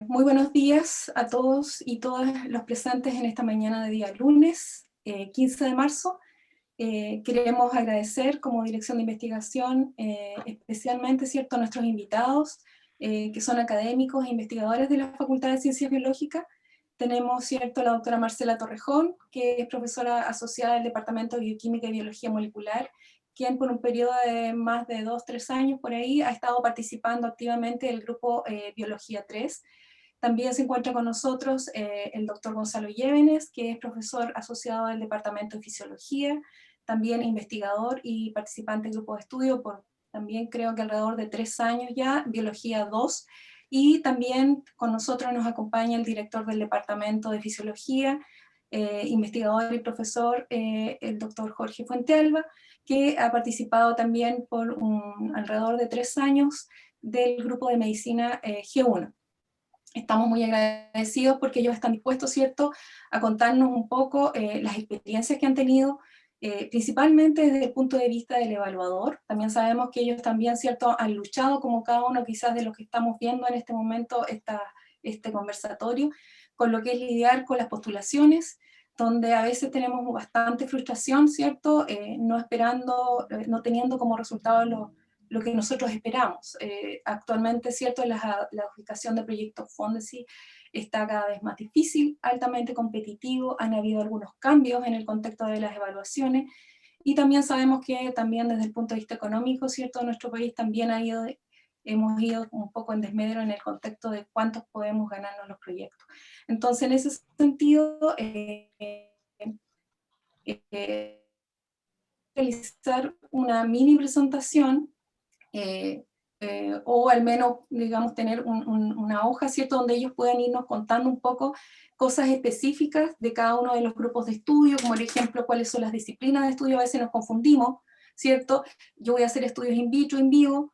Muy buenos días a todos y todas los presentes en esta mañana de día lunes, 15 de marzo. Queremos agradecer como Dirección de Investigación especialmente, ¿cierto?, a nuestros invitados, que son académicos e investigadores de la Facultad de Ciencias Biológicas. Tenemos, ¿cierto?, a la doctora Marcela Torrejón, que es profesora asociada del Departamento de Bioquímica y Biología Molecular, quien por un periodo de más de 2-3 años por ahí ha estado participando activamente del grupo Biología 3. También se encuentra con nosotros el doctor Gonzalo Llévenes, que es profesor asociado del Departamento de Fisiología, también investigador y participante del grupo de estudio por también creo que alrededor de 3 años ya, Biología 2, y también con nosotros nos acompaña el director del Departamento de Fisiología, investigador y profesor, el doctor Jorge Fuentealba, que ha participado también por alrededor de 3 años del grupo de medicina G1. Estamos muy agradecidos porque ellos están dispuestos, ¿cierto?, a contarnos un poco las experiencias que han tenido, principalmente desde el punto de vista del evaluador. También sabemos que ellos también, ¿cierto?, han luchado como cada uno quizás de los que estamos viendo en este momento este conversatorio, con lo que es lidiar con las postulaciones, donde a veces tenemos bastante frustración, ¿cierto?, no teniendo como resultado lo que nosotros esperamos. Actualmente, ¿cierto?, la adjudicación de proyectos Fondesit está cada vez más difícil, altamente competitivo, han habido algunos cambios en el contexto de las evaluaciones, y también sabemos que también desde el punto de vista económico, ¿cierto?, nuestro país también hemos ido un poco en desmedro en el contexto de cuántos podemos ganarnos los proyectos. Entonces, en ese sentido, realizar una mini presentación o al menos, digamos, tener una hoja, ¿cierto?, donde ellos puedan irnos contando un poco cosas específicas de cada uno de los grupos de estudio, como por ejemplo, cuáles son las disciplinas de estudio. A veces nos confundimos, ¿cierto? Yo voy a hacer estudios in vitro, in vivo,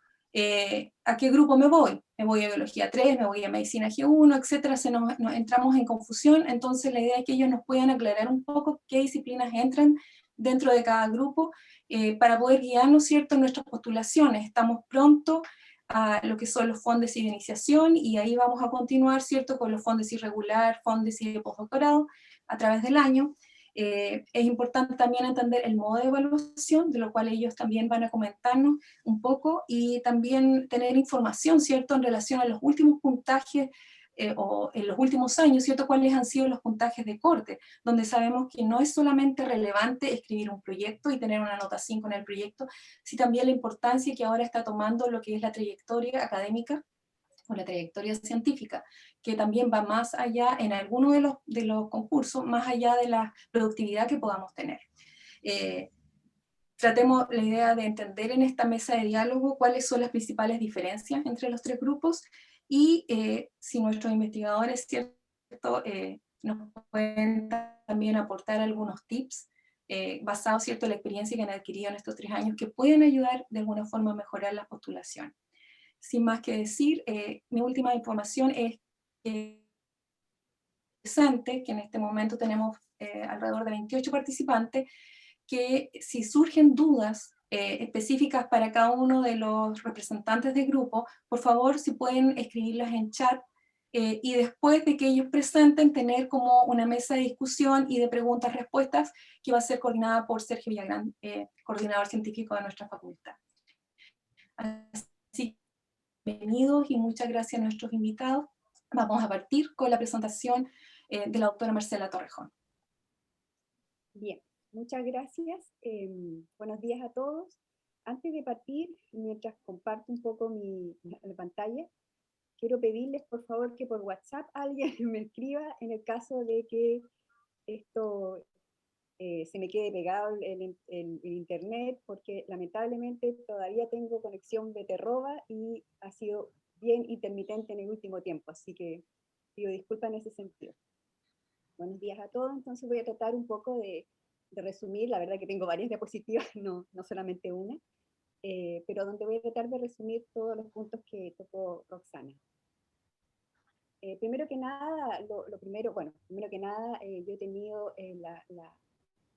¿a qué grupo me voy? Me voy a Biología 3, me voy a Medicina G1, etcétera, nos entramos en confusión. Entonces la idea es que ellos nos puedan aclarar un poco qué disciplinas entran dentro de cada grupo, para poder guiarnos, ¿cierto?, en nuestras postulaciones. Estamos pronto a lo que son los Fondesit de iniciación, y ahí vamos a continuar, ¿cierto?, con los Fondesit regular, Fondesit de postdoctorado, a través del año. Es importante también entender el modo de evaluación, de lo cual ellos también van a comentarnos un poco, y también tener información, ¿cierto?, en relación a los últimos puntajes, o en los últimos años, ¿cierto?, cuáles han sido los puntajes de corte, donde sabemos que no es solamente relevante escribir un proyecto y tener una nota 5 en el proyecto, sino también la importancia que ahora está tomando lo que es la trayectoria académica o la trayectoria científica, que también va más allá en algunos de los concursos, más allá de la productividad que podamos tener. Tratemos la idea de entender en esta mesa de diálogo cuáles son las principales diferencias entre los 3 grupos, y si nuestros investigadores, ¿cierto?, nos pueden también aportar algunos tips basados, ¿cierto?, en la experiencia que han adquirido en estos 3 años, que pueden ayudar de alguna forma a mejorar la postulación. Sin más que decir, mi última información es que en este momento tenemos alrededor de 28 participantes, que si surgen dudas específicas para cada uno de los representantes del grupo, por favor, si pueden escribirlas en chat, y después de que ellos presenten, tener como una mesa de discusión y de preguntas-respuestas que va a ser coordinada por Sergio Villagrán, coordinador científico de nuestra facultad. Así que bienvenidos y muchas gracias a nuestros invitados. Vamos a partir con la presentación de la doctora Marcela Torrejón. Bien, muchas gracias. Buenos días a todos. Antes de partir, mientras comparto un poco la pantalla, quiero pedirles por favor que por WhatsApp alguien me escriba en el caso de que esto se me quede pegado el internet, porque lamentablemente todavía tengo conexión Beterroba y ha sido bien intermitente en el último tiempo, así que pido disculpas en ese sentido. Buenos días a todos. Entonces voy a tratar un poco de resumir. La verdad que tengo varias diapositivas, no solamente una, pero donde voy a tratar de resumir todos los puntos que tocó Roxana. Primero que nada, yo he tenido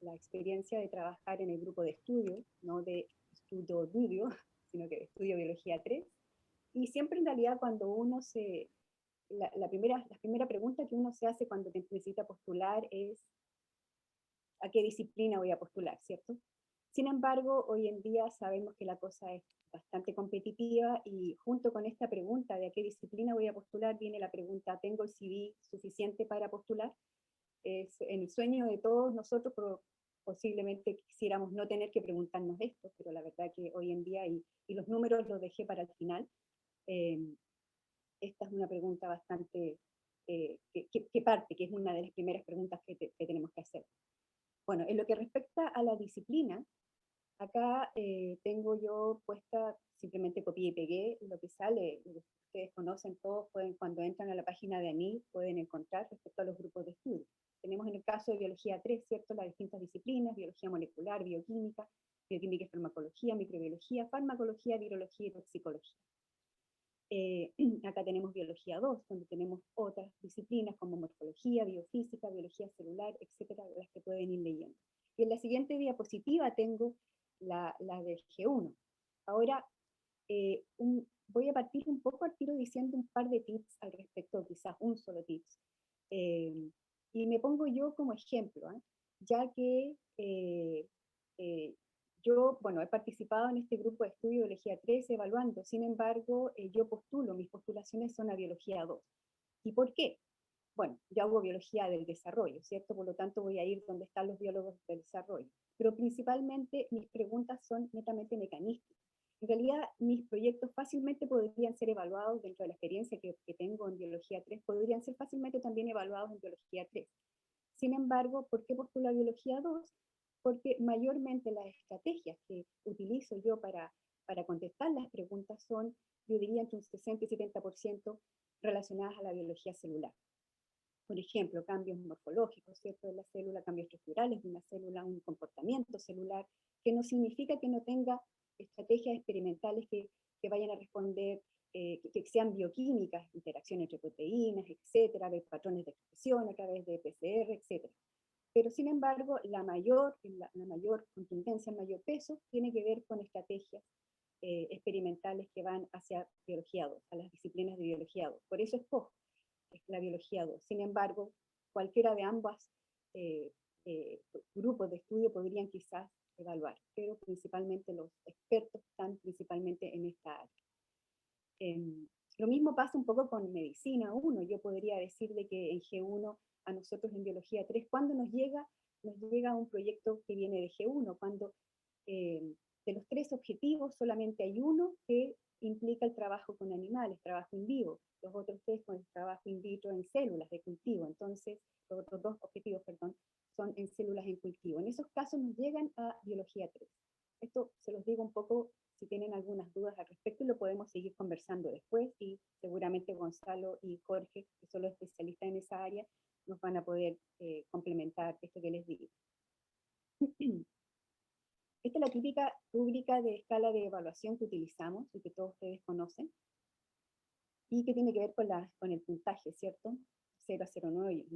la experiencia de trabajar en el grupo de estudio, no de estudio, sino que estudio Biología 3, y siempre en realidad cuando uno se la primera pregunta que uno se hace cuando necesita postular es ¿a qué disciplina voy a postular, cierto? Sin embargo, hoy en día sabemos que la cosa es bastante competitiva y junto con esta pregunta de a qué disciplina voy a postular viene la pregunta, ¿tengo el CV suficiente para postular? Es el sueño de todos nosotros, pero posiblemente quisiéramos no tener que preguntarnos esto, pero la verdad que hoy en día, y los números los dejé para el final, eh, esta es una pregunta bastante, que parte, que es una de las primeras preguntas que tenemos que hacer. Bueno, en lo que respecta a la disciplina, acá tengo yo puesta, simplemente copié y pegué lo que sale, lo que ustedes conocen todos, cuando entran a la página de ANID pueden encontrar respecto a los grupos de estudio. Tenemos en el caso de biología 3, ¿cierto? Las distintas disciplinas, biología molecular, bioquímica, bioquímica y farmacología, microbiología, farmacología, virología y toxicología. Acá tenemos biología 2, donde tenemos otras disciplinas como morfología, biofísica, biología celular, etcétera, las que pueden ir leyendo. Y en la siguiente diapositiva tengo la del G1. Ahora, voy a partir un poco al tiro diciendo un par de tips al respecto, quizás un solo tips. Y me pongo yo como ejemplo, ya que yo, bueno, he participado en este grupo de estudio de biología 3 evaluando, sin embargo, yo postulo, mis postulaciones son a biología 2. ¿Y por qué? Bueno, yo hago biología del desarrollo, ¿cierto? Por lo tanto voy a ir donde están los biólogos del desarrollo. Pero principalmente mis preguntas son netamente mecanísticas. En realidad, mis proyectos fácilmente podrían ser evaluados dentro de la experiencia que tengo en biología 3, podrían ser fácilmente también evaluados en biología 3. Sin embargo, ¿por qué postulo a biología 2? Porque mayormente las estrategias que utilizo yo para contestar las preguntas son, yo diría, entre un 60 y 70% relacionadas a la biología celular. Por ejemplo, cambios morfológicos, ¿cierto?, de la célula, cambios estructurales de una célula, un comportamiento celular, que no significa que no tenga estrategias experimentales que vayan a responder, que sean bioquímicas, interacción entre proteínas, etcétera, ver patrones de expresión a través de PCR, etcétera. Pero sin embargo, la mayor contundencia, el mayor peso, tiene que ver con estrategias experimentales que van hacia biología 2, a las disciplinas de biología 2. Por eso escojo la biología 2. Sin embargo, cualquiera de ambas grupos de estudio podrían quizás evaluar, pero principalmente los expertos están principalmente en esta área. Lo mismo pasa un poco con medicina 1. Yo podría decir de que en G1 a nosotros en biología 3, cuando nos llega un proyecto que viene de G1, cuando de los 3 objetivos solamente hay uno que implica el trabajo con animales, trabajo in vivo, los otros 3 con el trabajo in vitro en células de cultivo. Entonces, los otros 2 objetivos, perdón, son en células en cultivo. En esos casos nos llegan a biología 3. Esto se los digo un poco si tienen algunas dudas al respecto, y lo podemos seguir conversando después, y seguramente Gonzalo y Jorge, que son los especialistas en esa área, nos van a poder complementar esto que les digo. Esta es la típica rúbrica de escala de evaluación que utilizamos y que todos ustedes conocen, y que tiene que ver con el puntaje, ¿cierto? 0 a 0,9,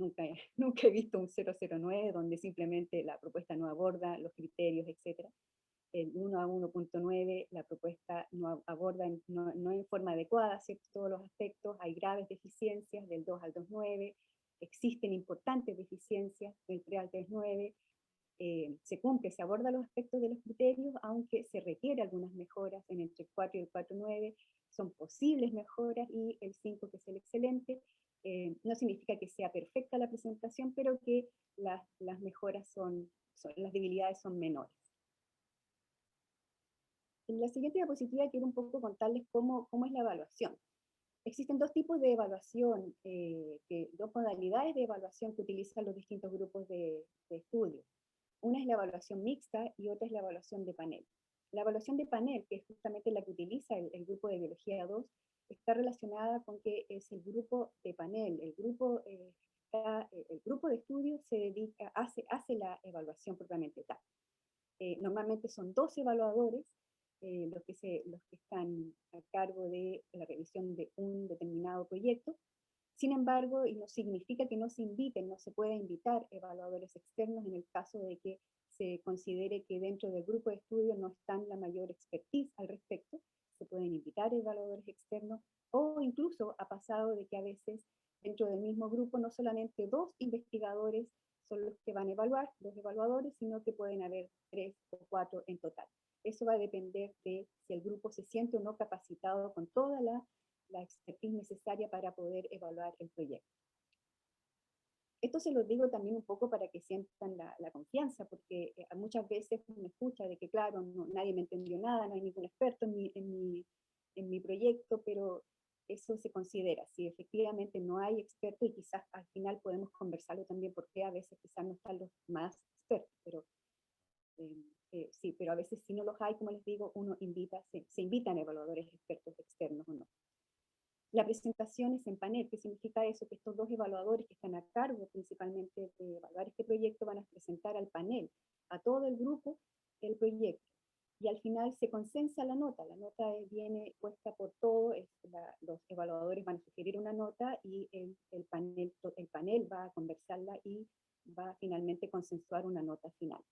nunca he visto un 0,09 donde simplemente la propuesta no aborda los criterios, etcétera. El 1 a 1.9, la propuesta no aborda no en forma adecuada, ¿cierto?, todos los aspectos, hay graves deficiencias del 2 al 2.9, existen importantes deficiencias del 3 al 3.9, se cumple, se aborda los aspectos de los criterios, aunque se requiere algunas mejoras en entre el 4 y el 4.9, son posibles mejoras, y el 5, que es el excelente, no significa que sea perfecta la presentación, pero que las mejoras las debilidades son menores. En la siguiente diapositiva quiero un poco contarles cómo es la evaluación. Existen dos tipos de evaluación, dos modalidades de evaluación que utilizan los distintos grupos de estudio. Una es la evaluación mixta y otra es la evaluación de panel. La evaluación de panel, que es justamente la que utiliza el grupo de biología 2, está relacionada con que es el grupo de panel. El grupo de estudio se dedica, hace la evaluación propiamente tal. Normalmente son 2 evaluadores los que están a cargo de la revisión de un determinado proyecto. Sin embargo, y no significa que no se inviten, no se pueda invitar evaluadores externos en el caso de que se considere que dentro del grupo de estudio no están la mayor expertise al respecto, se pueden invitar. invitar evaluadores externos, o incluso ha pasado de que a veces dentro del mismo grupo no solamente 2 investigadores son los que van a evaluar, 2 evaluadores, sino que pueden haber 3 o 4 en total. Eso va a depender de si el grupo se siente o no capacitado con toda la expertise necesaria para poder evaluar el proyecto. Esto se lo digo también un poco para que sientan la confianza, porque muchas veces uno escucha de que, claro, nadie me entendió nada, no hay ningún experto en mi proyecto, pero eso se considera. Si efectivamente no hay expertos, y quizás al final podemos conversarlo también, porque a veces quizás no están los más expertos, pero sí, pero a veces si no los hay, como les digo, uno se invitan evaluadores expertos externos o no. La presentación es en panel. ¿Qué significa eso? Que estos 2 evaluadores que están a cargo principalmente de evaluar este proyecto van a presentar al panel, a todo el grupo, el proyecto. Y al final se consensa la nota. La nota viene puesta por todo, los evaluadores van a sugerir una nota y el panel va a conversarla y va a finalmente consensuar una nota final.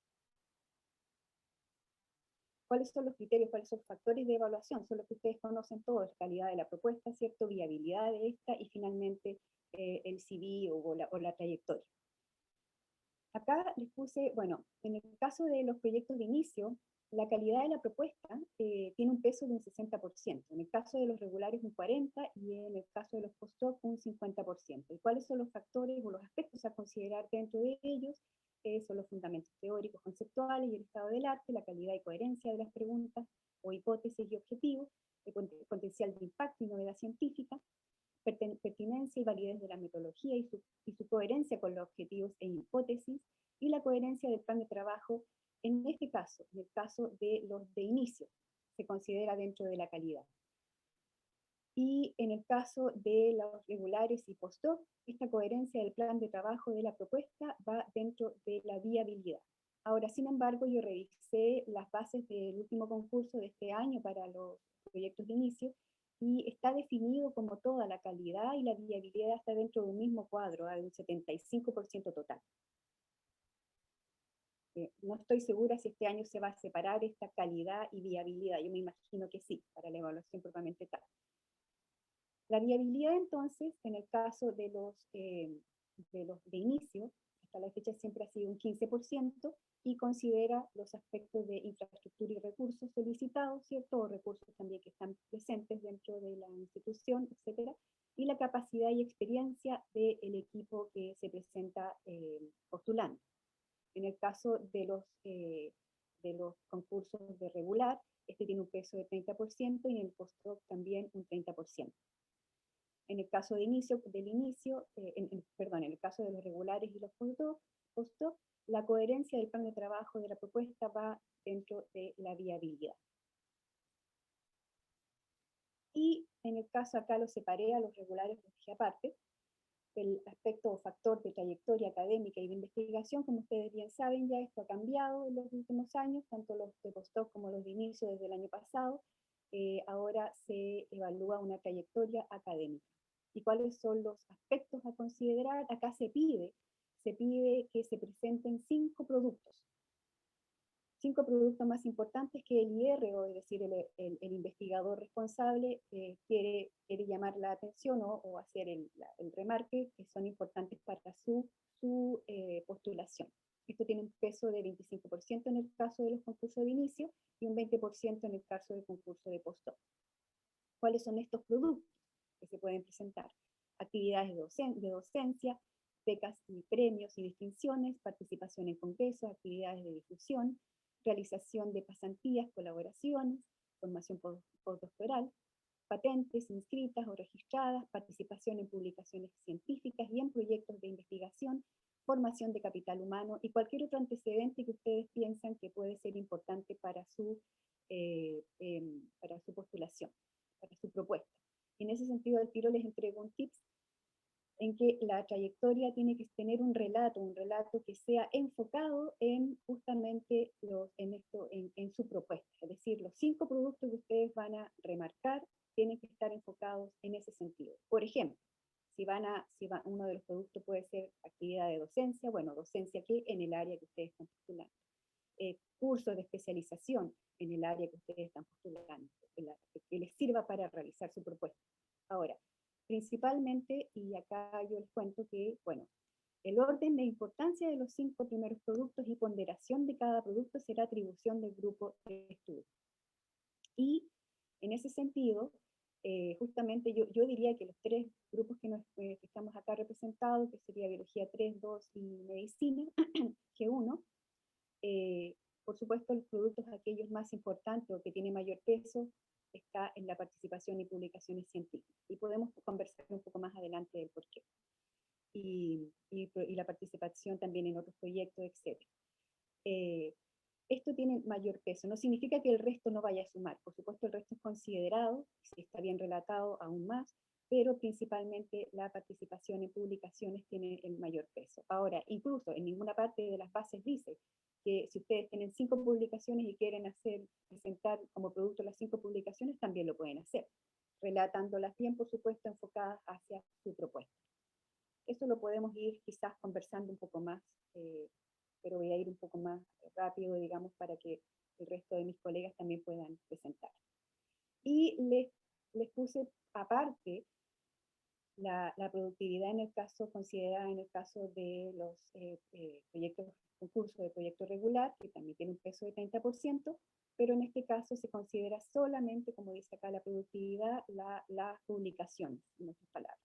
¿Cuáles son los criterios, cuáles son los factores de evaluación? Son los que ustedes conocen todos: calidad de la propuesta, ¿cierto? Viabilidad de esta y finalmente el CV o la trayectoria. Acá les puse, bueno, en el caso de los proyectos de inicio, la calidad de la propuesta tiene un peso de un 60%, en el caso de los regulares un 40% y en el caso de los postdoc un 50%. ¿Y cuáles son los factores o los aspectos a considerar dentro de ellos? Son los fundamentos teóricos, conceptuales y el estado del arte, la calidad y coherencia de las preguntas o hipótesis y objetivos, el potencial de impacto y novedad científica, pertinencia y validez de la metodología y su coherencia con los objetivos e hipótesis, y la coherencia del plan de trabajo. En este caso, en el caso de los de inicio, se considera dentro de la calidad. Y en el caso de los regulares y postdoc, esta coherencia del plan de trabajo de la propuesta va dentro de la viabilidad. Ahora, sin embargo, yo revisé las bases del último concurso de este año para los proyectos de inicio, y está definido como toda la calidad y la viabilidad está dentro de un mismo cuadro, de un 75% total. No estoy segura si este año se va a separar esta calidad y viabilidad. Yo me imagino que sí, para la evaluación propiamente tal. La viabilidad, entonces, en el caso de los de inicio, hasta la fecha siempre ha sido un 15%, y considera los aspectos de infraestructura y recursos solicitados, ¿cierto? O recursos también que están presentes dentro de la institución, etcétera, y la capacidad y experiencia del equipo que se presenta postulando. En el caso de los concursos de regular, este tiene un peso de 30% y en el postdoc también un 30%. En el caso del inicio, en el caso de los regulares y los postdoc, la coherencia del plan de trabajo de la propuesta va dentro de la viabilidad. Y en el caso acá lo separé a los regulares, los dejé aparte. El aspecto o factor de trayectoria académica y de investigación, como ustedes bien saben, ya esto ha cambiado en los últimos años, tanto los de postdoc como los de inicio desde el año pasado. Ahora se evalúa una trayectoria académica. ¿Y cuáles son los aspectos a considerar? Acá se pide que se presenten 5 productos. 5 productos más importantes que el IR, o es decir, el investigador responsable, quiere llamar la atención o hacer el remarque, que son importantes para su postulación. Esto tiene un peso de 25% en el caso de los concursos de inicio y un 20% en el caso del concurso de postdoc. ¿Cuáles son estos productos que se pueden presentar? Actividades de docencia, becas y premios y distinciones, participación en congresos, actividades de difusión, realización de pasantías, colaboraciones, formación postdoctoral, patentes inscritas o registradas, participación en publicaciones científicas y en proyectos de investigación, formación de capital humano y cualquier otro antecedente que ustedes piensan que puede ser importante para su postulación, para su propuesta. En ese sentido, al tiro les entrego un tips en que la trayectoria tiene que tener un relato que sea enfocado en justamente en su propuesta. Es decir, los 5 productos que ustedes van a remarcar tienen que estar enfocados en ese sentido. Por ejemplo, uno de los productos puede ser actividad de docencia, bueno, docencia que en el área que ustedes están postulando. cursos de especialización en el área que ustedes están postulando, que les sirva para realizar su propuesta. Ahora, principalmente, y acá yo les cuento que, bueno, el orden de importancia de los 5 primeros productos y ponderación de cada producto será atribución del grupo de estudio. Y en ese sentido, justamente yo diría que los 3 grupos que estamos acá representados, que sería Biología 3, 2 y Medicina, G1, por supuesto los productos aquellos más importantes o que tienen mayor peso, está en la participación y publicaciones científicas. Y podemos conversar un poco más adelante del porqué. Y la participación también en otros proyectos, etc. Esto tiene mayor peso. No significa que el resto no vaya a sumar. Por supuesto, el resto es considerado, si está bien relatado, aún más, pero principalmente la participación en publicaciones tiene el mayor peso. Ahora, incluso en ninguna parte de las bases dice que si ustedes tienen 5 publicaciones y quieren presentar como producto las 5 publicaciones, también lo pueden hacer, relatándolas bien, por supuesto, enfocadas hacia su propuesta. Eso lo podemos ir quizás conversando un poco más, pero voy a ir un poco más rápido, digamos, para que el resto de mis colegas también puedan presentar. Y les puse aparte la productividad en el caso, considerada en el caso de los proyectos, concursos de proyecto regular, que también tiene un peso de 30%, pero en este caso se considera solamente, como dice acá la productividad, las publicaciones, en otras palabras.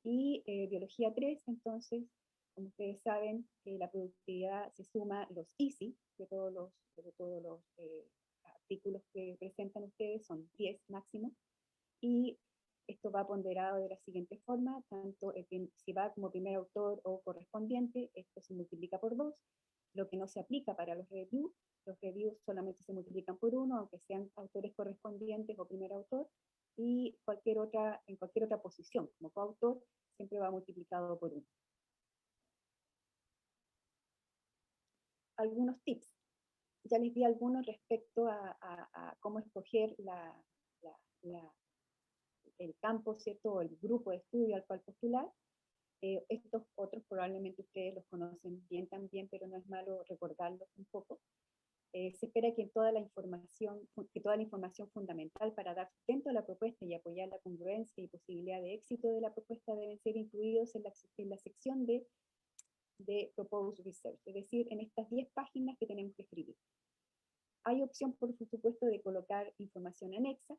Y Biología 3, entonces, como ustedes saben, la productividad se suma los EASY, de todos los artículos que presentan ustedes, son 10 máximo, y esto va ponderado de la siguiente forma, tanto si va como primer autor o correspondiente, esto se multiplica por 2, lo que no se aplica para los reviews solamente se multiplican por 1, aunque sean autores correspondientes o primer autor, y en cualquier otra posición, como coautor, siempre va multiplicado por 1. Algunos tips. Ya les di algunos respecto a cómo escoger el campo, ¿cierto? O el grupo de estudio al cual postular. Estos otros probablemente ustedes los conocen bien también, pero no es malo recordarlos un poco. Se espera que toda la información fundamental para dar sustento a la propuesta y apoyar la congruencia y posibilidad de éxito de la propuesta deben ser incluidos en la sección de Proposed Research, es decir, en estas 10 páginas que tenemos que escribir. Hay opción, por supuesto, de colocar información anexa,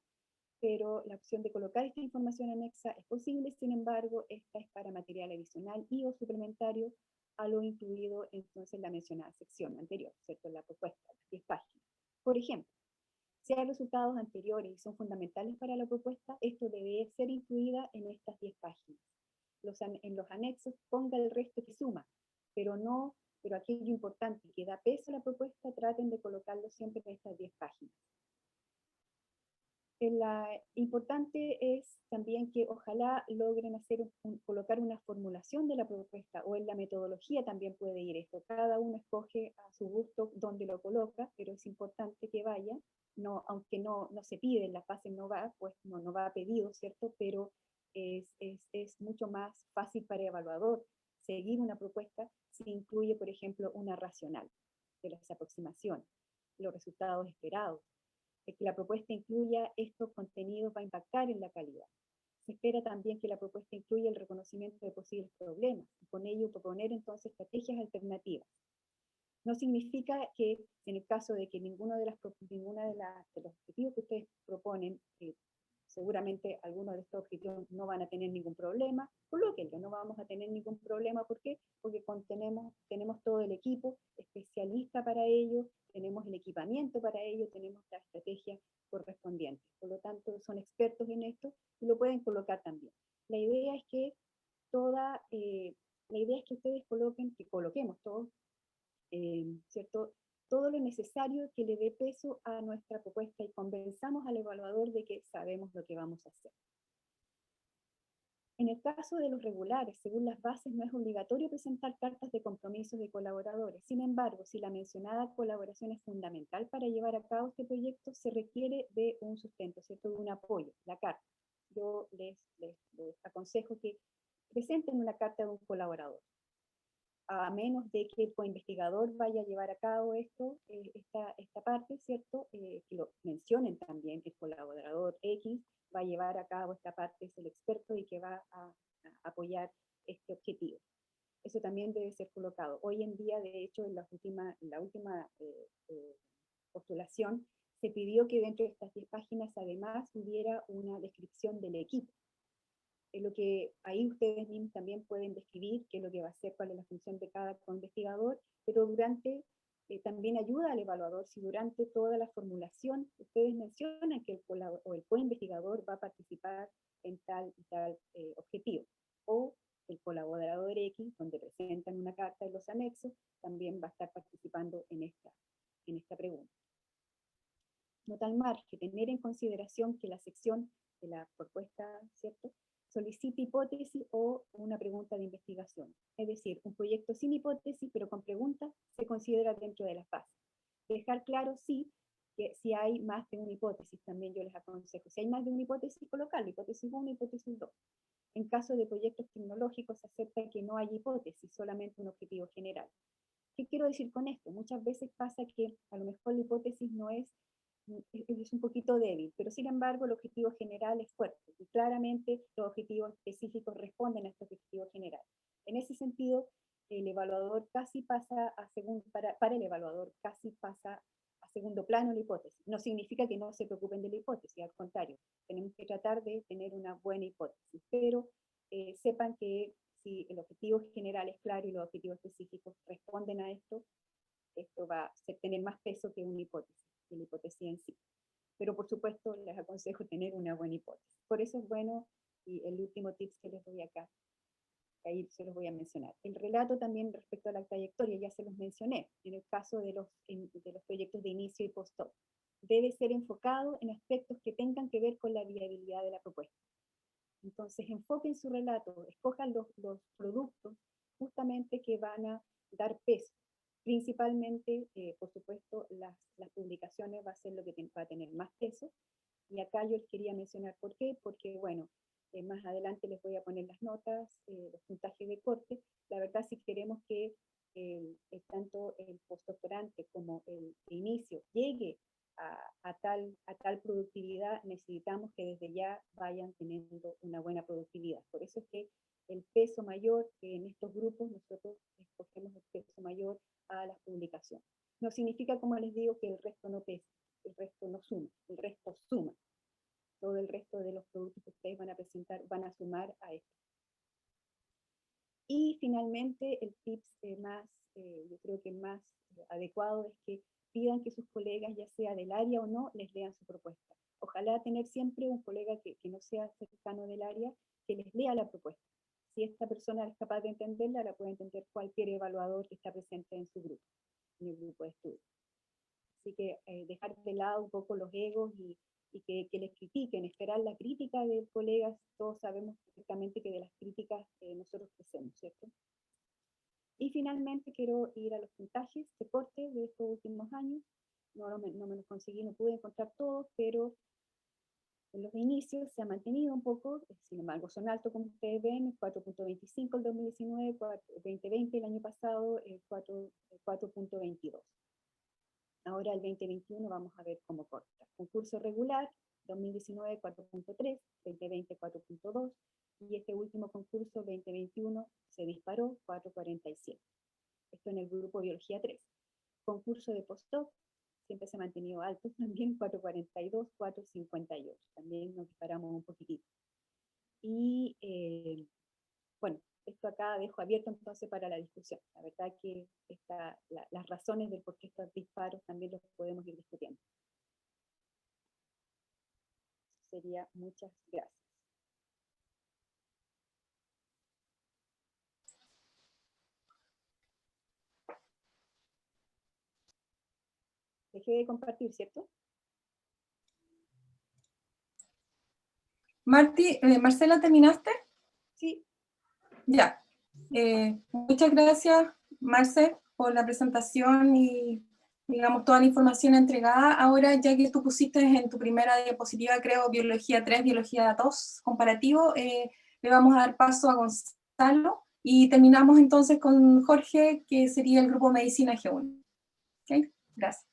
pero la opción de colocar esta información anexa es posible, sin embargo, esta es para material adicional y o suplementario a lo incluido entonces en la mencionada sección anterior, ¿cierto? La propuesta, las 10 páginas. Por ejemplo, si hay resultados anteriores y son fundamentales para la propuesta, esto debe ser incluida en estas 10 páginas. En los anexos ponga el resto que suma, pero aquello importante que da peso a la propuesta, traten de colocarlo siempre en estas 10 páginas. Importante es también que ojalá logren colocar una formulación de la propuesta, o en la metodología también puede ir esto. Cada uno escoge a su gusto dónde lo coloca, pero es importante que vaya, aunque no se pide, en la fase no va, pues no va pedido, ¿cierto? Pero es mucho más fácil para el evaluador seguir una propuesta si incluye, por ejemplo, una racional de las aproximaciones, los resultados esperados. Que la propuesta incluya estos contenidos va a impactar en la calidad. Se espera también que la propuesta incluya el reconocimiento de posibles problemas y con ello proponer entonces estrategias alternativas. No significa que en el caso de que ninguno de los objetivos que ustedes proponen, seguramente algunos de estos objetivos no van a tener ningún problema, colóquenlo, no vamos a tener ningún problema. ¿Por qué? Porque tenemos todo el equipo especialista para ello, tenemos el equipamiento para ello, tenemos la estrategia correspondiente. Por lo tanto, son expertos en esto y lo pueden colocar también. La idea es que ustedes coloquemos todos, ¿cierto? Todo lo necesario que le dé peso a nuestra propuesta y convenzamos al evaluador de que sabemos lo que vamos a hacer. En el caso de los regulares, según las bases, no es obligatorio presentar cartas de compromisos de colaboradores. Sin embargo, si la mencionada colaboración es fundamental para llevar a cabo este proyecto, se requiere de un sustento, ¿cierto? De un apoyo, la carta. Yo les aconsejo que presenten una carta de un colaborador. a menos de que el coinvestigador vaya a llevar a cabo esto, esta parte, ¿cierto? Que lo mencionen también, el colaborador X va a llevar a cabo esta parte, es el experto y que va a apoyar este objetivo. Eso también debe ser colocado. Hoy en día, de hecho, en la última postulación, se pidió que dentro de estas 10 páginas además hubiera una descripción del equipo. Es lo que ahí ustedes mismos también pueden describir qué es lo que va a hacer, cuál es la función de cada investigador, pero también ayuda al evaluador si durante toda la formulación ustedes mencionan que el coinvestigador va a participar en tal y tal objetivo, o el colaborador X, donde presentan una carta de los anexos, también va a estar participando en esta pregunta. Nota al margen, tener en consideración que la sección de la propuesta, ¿cierto?, solicita hipótesis o una pregunta de investigación. Es decir, un proyecto sin hipótesis, pero con preguntas, se considera dentro de las bases. Dejar claro, sí, que si hay más de una hipótesis, también yo les aconsejo. Si hay más de una hipótesis, colocarlo, hipótesis 1, hipótesis 2. En caso de proyectos tecnológicos, se acepta que no hay hipótesis, solamente un objetivo general. ¿Qué quiero decir con esto? Muchas veces pasa que a lo mejor la hipótesis no es un poquito débil, pero sin embargo el objetivo general es fuerte y claramente los objetivos específicos responden a este objetivo general. En ese sentido, el evaluador casi pasa para el evaluador casi pasa a segundo plano la hipótesis. No significa que no se preocupen de la hipótesis, al contrario, tenemos que tratar de tener una buena hipótesis, pero sepan que si el objetivo general es claro y los objetivos específicos responden a esto va a tener más peso que una hipótesis, que la hipótesis en sí. Pero por supuesto les aconsejo tener una buena hipótesis. Por eso es bueno, y el último tip que les doy acá, ahí se los voy a mencionar. El relato también respecto a la trayectoria, ya se los mencioné, en el caso de los proyectos de inicio y post-op. Debe ser enfocado en aspectos que tengan que ver con la viabilidad de la propuesta. Entonces enfoquen su relato, escojan los productos justamente que van a dar peso. Principalmente, por supuesto, las publicaciones va a ser lo que va a tener más peso. Y acá yo les quería mencionar por qué, porque bueno, más adelante les voy a poner las notas, los puntajes de corte. La verdad, si queremos que tanto el postdoctorante como el inicio llegue a tal productividad, necesitamos que desde ya vayan teniendo una buena productividad. Por eso es que el peso mayor, que en estos grupos nosotros escogemos el peso mayor a las publicaciones. No significa, como les digo, que el resto no pesa, el resto no suma, el resto suma. Todo el resto de los productos que ustedes van a presentar van a sumar a esto. Y finalmente, el tips yo creo que más adecuado es que pidan que sus colegas, ya sea del área o no, les lean su propuesta. Ojalá tener siempre un colega que no sea cercano del área, que les lea la propuesta. Si esta persona es capaz de entenderla, la puede entender cualquier evaluador que está presente en su grupo, en el grupo de estudio. Así que dejar de lado un poco los egos y que les critiquen, esperar la crítica del colega. Todos sabemos perfectamente que de las críticas nosotros crecemos, ¿cierto? Y finalmente quiero ir a los puntajes de corte de estos últimos años. No me los conseguí, no pude encontrar todos, pero en los inicios se ha mantenido un poco, sin embargo son altos como ustedes ven, 4.25 el 2019, 2020 el año pasado, 4.22. Ahora el 2021 vamos a ver cómo corta. Concurso regular, 2019 4.3, 2020 4.2, y este último concurso 2021 se disparó 4.47. Esto en el grupo Biología 3. Concurso de postdoc, siempre se ha mantenido alto también, 4.42, 4.58. También nos disparamos un poquitito. Y bueno, esto acá dejo abierto entonces para la discusión. La verdad que las razones del por qué estos disparos también los podemos ir discutiendo. Sería muchas gracias. Dejé de compartir, ¿cierto? Marcela, ¿terminaste? Sí. Ya. Muchas gracias, Marce, por la presentación y, digamos, toda la información entregada. Ahora, ya que tú pusiste en tu primera diapositiva, creo, Biología 3, Biología 2, comparativo, le vamos a dar paso a Gonzalo, Y terminamos entonces con Jorge, que sería el grupo Medicina G1. ¿Ok? Gracias.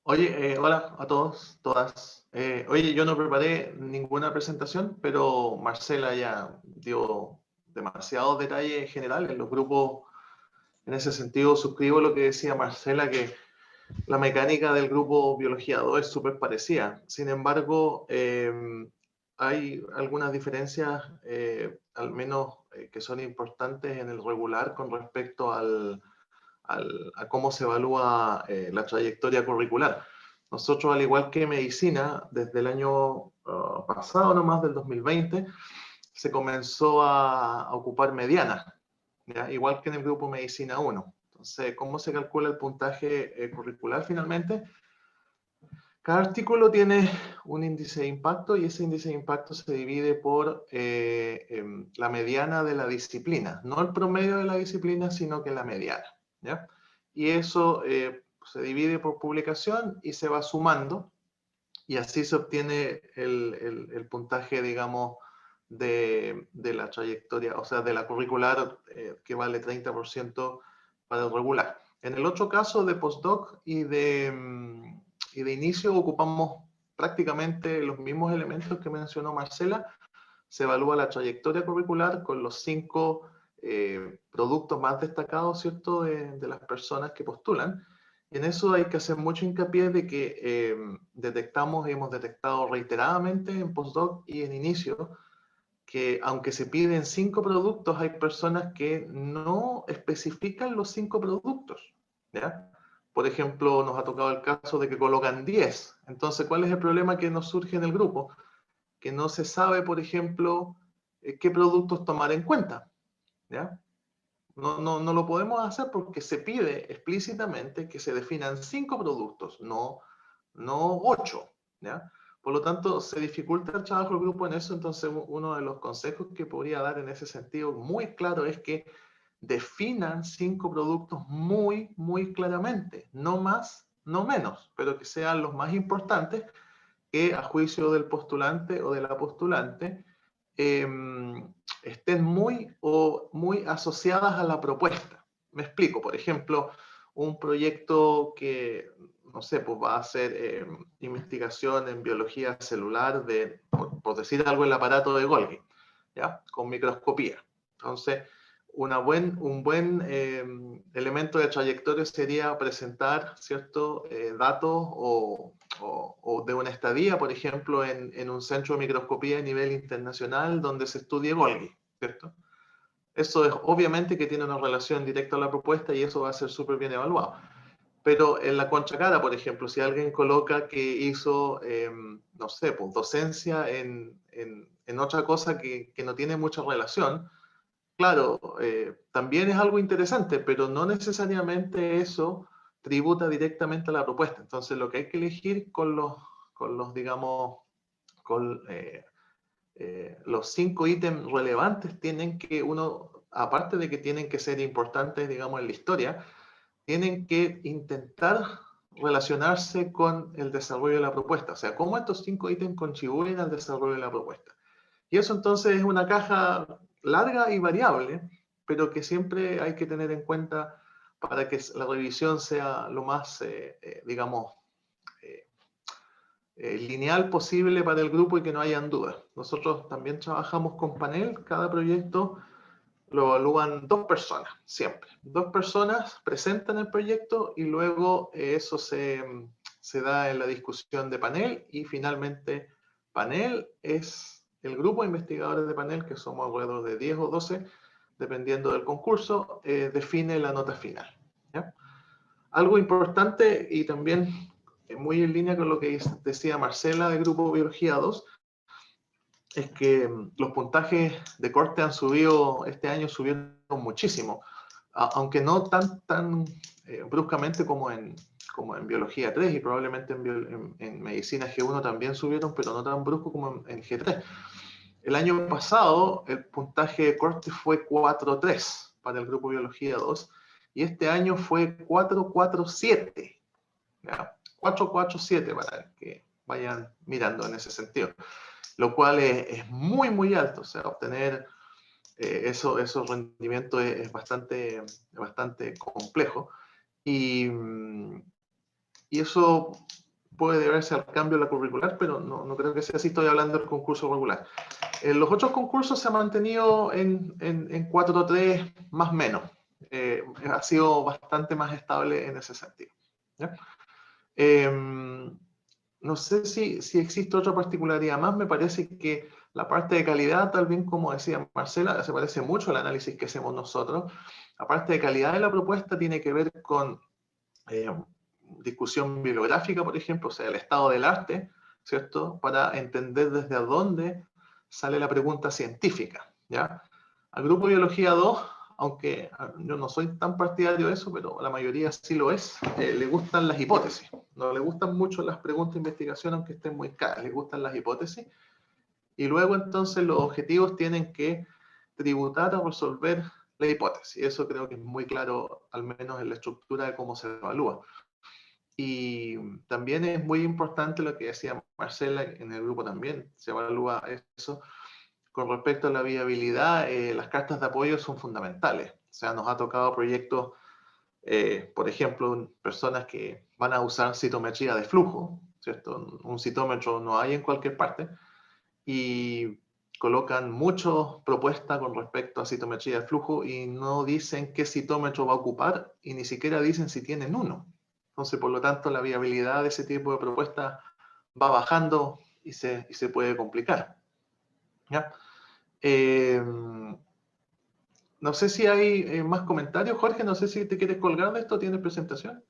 Oye, hola a todos, todas. Oye, yo no preparé ninguna presentación, pero Marcela ya dio demasiados detalles generales en los grupos. En ese sentido, suscribo lo que decía Marcela, que la mecánica del grupo Biología 2 es súper parecida. Sin embargo, hay algunas diferencias, al menos que son importantes en el regular con respecto a cómo se evalúa la trayectoria curricular. Nosotros, al igual que medicina, desde el año pasado, no más del 2020, se comenzó a ocupar medianas, ¿ya? Igual que en el grupo Medicina 1. Entonces, ¿cómo se calcula el puntaje curricular finalmente? Cada artículo tiene un índice de impacto y ese índice de impacto se divide por la mediana de la disciplina. No el promedio de la disciplina, sino que la mediana, ¿ya? Y eso se divide por publicación y se va sumando y así se obtiene el puntaje, digamos, de la trayectoria, o sea, de la curricular que vale 30% para el regular. En el otro caso de postdoc y de inicio ocupamos prácticamente los mismos elementos que mencionó Marcela. Se evalúa la trayectoria curricular con los 5 productos más destacados, ¿cierto?, de las personas que postulan. Y en eso hay que hacer mucho hincapié de que hemos detectado reiteradamente en postdoc y en inicio, que aunque se piden 5 productos, hay personas que no especifican los 5 productos, ¿ya? Por ejemplo, nos ha tocado el caso de que colocan 10. Entonces, ¿cuál es el problema que nos surge en el grupo? Que no se sabe, por ejemplo, qué productos tomar en cuenta, ¿ya? No lo podemos hacer porque se pide explícitamente que se definan 5 productos, no 8, ¿ya? Por lo tanto, se dificulta el trabajo del grupo en eso. Entonces, uno de los consejos que podría dar en ese sentido muy claro es que definan 5 productos muy, muy claramente, no más, no menos, pero que sean los más importantes, que a juicio del postulante o de la postulante estén muy asociadas a la propuesta. Me explico. Por ejemplo, un proyecto que, no sé, pues va a hacer investigación en biología celular por decir algo, el aparato de Golgi, ¿ya? Con microscopía. Entonces, un buen elemento de trayectoria sería presentar, ¿cierto?, datos o de una estadía, por ejemplo, en un centro de microscopía a nivel internacional donde se estudie Golgi, ¿cierto? Eso es obviamente que tiene una relación directa a la propuesta y eso va a ser súper bien evaluado. Pero en la contracara, por ejemplo, si alguien coloca que hizo, no sé, pues docencia en otra cosa que no tiene mucha relación, claro, también es algo interesante, pero no necesariamente eso tributa directamente a la propuesta. Entonces, lo que hay que elegir con los digamos, con los 5 ítems relevantes, tienen que aparte de que tienen que ser importantes, digamos, en la historia, tienen que intentar relacionarse con el desarrollo de la propuesta. O sea, cómo estos 5 ítems contribuyen al desarrollo de la propuesta. Y eso entonces es una caja larga y variable, pero que siempre hay que tener en cuenta para que la revisión sea lo más, digamos, lineal posible para el grupo y que no hayan dudas. Nosotros también trabajamos con panel. Cada proyecto lo evalúan 2 personas, siempre. 2 personas presentan el proyecto y luego eso se da en la discusión de panel y finalmente panel es el grupo de investigadores de panel, que somos alrededor de 10 o 12, dependiendo del concurso, define la nota final, ¿ya? Algo importante y también muy en línea con lo que decía Marcela de Grupo Biología 2, es que los puntajes de corte han subido, este año subieron muchísimo, aunque no tan bruscamente como en Biología 3 y probablemente en Medicina G1 también subieron, pero no tan brusco como en G3. El año pasado el puntaje de corte fue 4.3 para el grupo Biología 2 y este año fue 4.47. ¿Ya? 4.47 para que vayan mirando en ese sentido, lo cual es muy, muy alto. O sea, obtener esos rendimientos es bastante complejo. Y eso puede deberse al cambio de la curricular, pero no creo que sea así. Estoy hablando del concurso regular. Los otros concursos se han mantenido en 4-3 más o menos. Ha sido bastante más estable en ese sentido, ¿ya? No sé si existe otra particularidad más. Me parece que la parte de calidad, tal bien como decía Marcela, se parece mucho al análisis que hacemos nosotros. La parte de calidad de la propuesta tiene que ver con discusión bibliográfica, por ejemplo, o sea, el estado del arte, ¿cierto? Para entender desde dónde sale la pregunta científica, ¿ya? Al grupo Biología 2, aunque yo no soy tan partidario de eso, pero la mayoría sí lo es, le gustan las hipótesis. No le gustan mucho las preguntas de investigación, aunque estén muy caras, le gustan las hipótesis. Y luego entonces los objetivos tienen que tributar a resolver la hipótesis. Eso creo que es muy claro, al menos en la estructura de cómo se evalúa. Y también es muy importante lo que decía Marcela, en el grupo también se evalúa eso. Con respecto a la viabilidad, las cartas de apoyo son fundamentales. O sea, nos ha tocado proyectos, por ejemplo, personas que van a usar citometría de flujo, ¿cierto? Un citómetro no hay en cualquier parte, y colocan muchas propuestas con respecto a citometría de flujo y no dicen qué citómetro va a ocupar y ni siquiera dicen si tienen uno. Entonces, por lo tanto, la viabilidad de ese tipo de propuestas va bajando y se puede complicar, ¿ya? No sé si hay más comentarios. Jorge, no sé si te quieres colgar de esto. ¿Tienes presentación?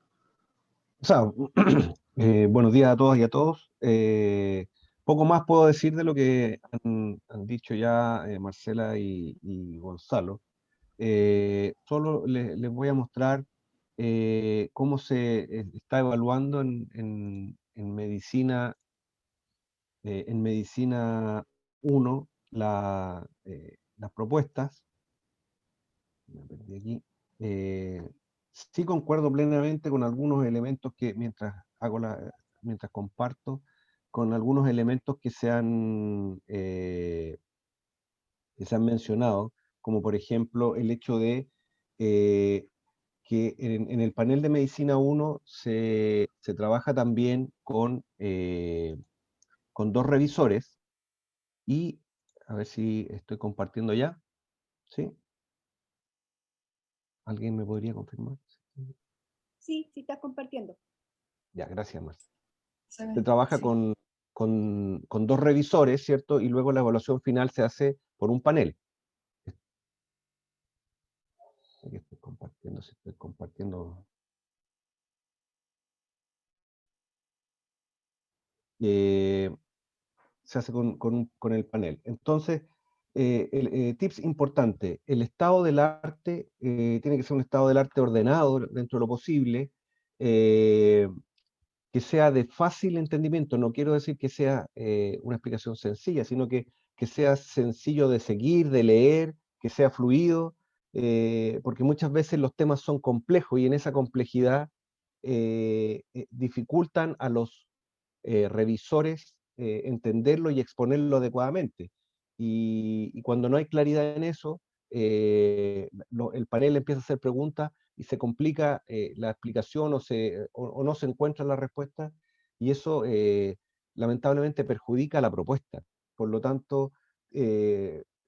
O sea, buenos días a todas y a todos. Poco más puedo decir de lo que han dicho ya Marcela y Gonzalo. Solo les voy a mostrar cómo se está evaluando en medicina 1 las propuestas. Me perdí aquí. Sí concuerdo plenamente con algunos elementos que mientras comparto, con algunos elementos que se han mencionado, como por ejemplo el hecho de que en el panel de Medicina 1 se trabaja también con 2 revisores y a ver si estoy compartiendo ya, ¿sí? ¿Alguien me podría confirmar? Sí, sí estás compartiendo. Ya, gracias, Marcia. Se ve, Se trabaja sí. con 2 revisores, ¿cierto? Y luego la evaluación final se hace por un panel. Aquí estoy compartiendo, si estoy compartiendo. Se hace con el panel. Entonces, tips importante, el estado del arte tiene que ser un estado del arte ordenado dentro de lo posible, que sea de fácil entendimiento. No quiero decir que sea una explicación sencilla, sino que sea sencillo de seguir, de leer, que sea fluido, porque muchas veces los temas son complejos y en esa complejidad dificultan a los revisores entenderlo y exponerlo adecuadamente. Y cuando no hay claridad en eso, el panel empieza a hacer preguntas y se complica la explicación o no se encuentra la respuesta, y eso lamentablemente perjudica la propuesta. Por lo tanto,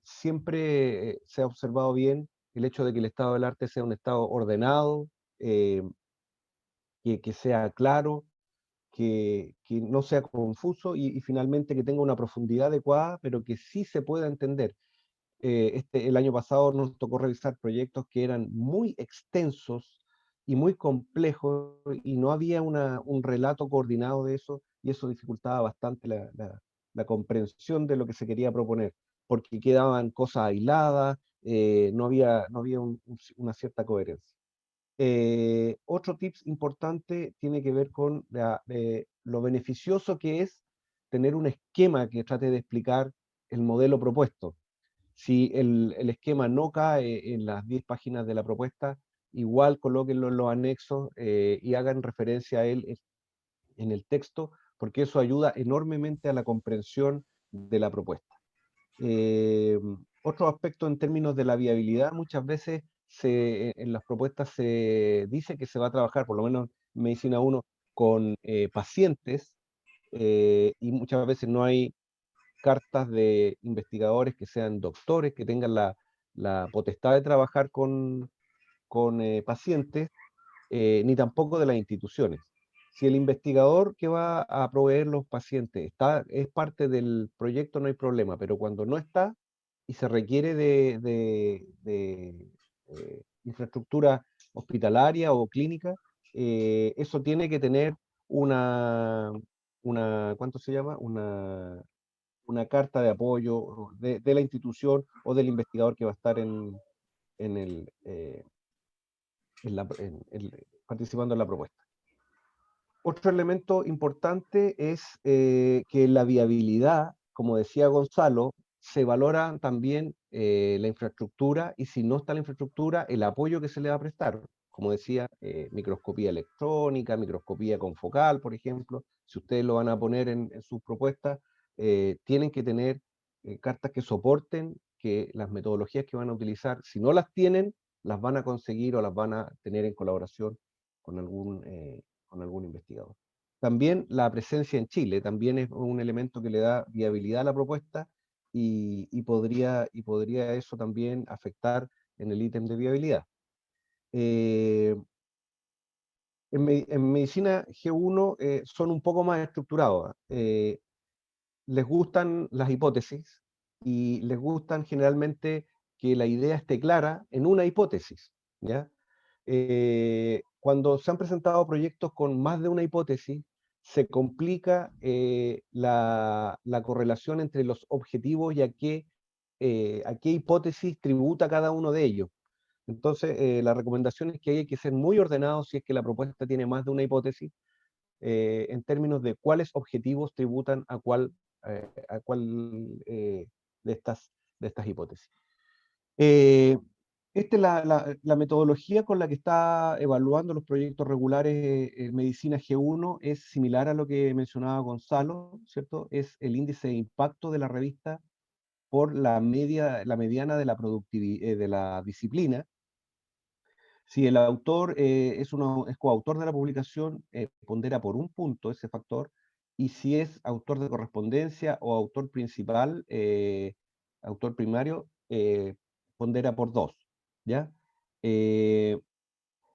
siempre se ha observado bien el hecho de que el estado del arte sea un estado ordenado, que sea claro, que no sea confuso y finalmente que tenga una profundidad adecuada, pero que sí se pueda entender. El año pasado nos tocó revisar proyectos que eran muy extensos y muy complejos y no había un relato coordinado de eso, y eso dificultaba bastante la comprensión de lo que se quería proponer, porque quedaban cosas aisladas, no había una cierta coherencia. Otro tips importante tiene que ver con lo beneficioso que es tener un esquema que trate de explicar el modelo propuesto. Si el esquema no cae en las 10 páginas de la propuesta, igual colóquenlo en los anexos y hagan referencia a él en el texto, porque eso ayuda enormemente a la comprensión de la propuesta. Otro aspecto en términos de la viabilidad, muchas veces en las propuestas se dice que se va a trabajar, por lo menos en Medicina 1, con pacientes, y muchas veces no hay cartas de investigadores que sean doctores, que tengan la potestad de trabajar con pacientes, ni tampoco de las instituciones. Si el investigador que va a proveer los pacientes es parte del proyecto, no hay problema, pero cuando no está y se requiere de infraestructura hospitalaria o clínica, eso tiene que tener ¿cuánto se llama? Una carta de apoyo de la institución o del investigador que va a estar en el, participando en la propuesta. Otro elemento importante es que la viabilidad, como decía Gonzalo, se valora también la infraestructura, y si no está la infraestructura, el apoyo que se le va a prestar. Como decía, microscopía electrónica, microscopía confocal, por ejemplo. Si ustedes lo van a poner en sus propuestas, tienen que tener cartas que soporten que las metodologías que van a utilizar, si no las tienen, las van a conseguir o las van a tener en colaboración con algún investigador. También la presencia en Chile también es un elemento que le da viabilidad a la propuesta, y podría eso también afectar en el ítem de viabilidad. En medicina G1 son un poco más estructurados. Les gustan las hipótesis y les gustan generalmente que la idea esté clara en una hipótesis, ¿ya? Cuando se han presentado proyectos con más de una hipótesis, se complica la correlación entre los objetivos y a qué hipótesis tributa cada uno de ellos. Entonces, la recomendación es que hay que ser muy ordenados si es que la propuesta tiene más de una hipótesis, en términos de cuáles objetivos tributan a cuál de estas hipótesis. Esta es la metodología con la que está evaluando los proyectos regulares en Medicina G1, es similar a lo que mencionaba Gonzalo, ¿cierto? Es el índice de impacto de la revista por la mediana de la productividad, de la disciplina. Si el autor es coautor de la publicación, pondera por 1 punto ese factor, y si es autor de correspondencia o autor principal, autor primario, pondera por 2, ¿ya?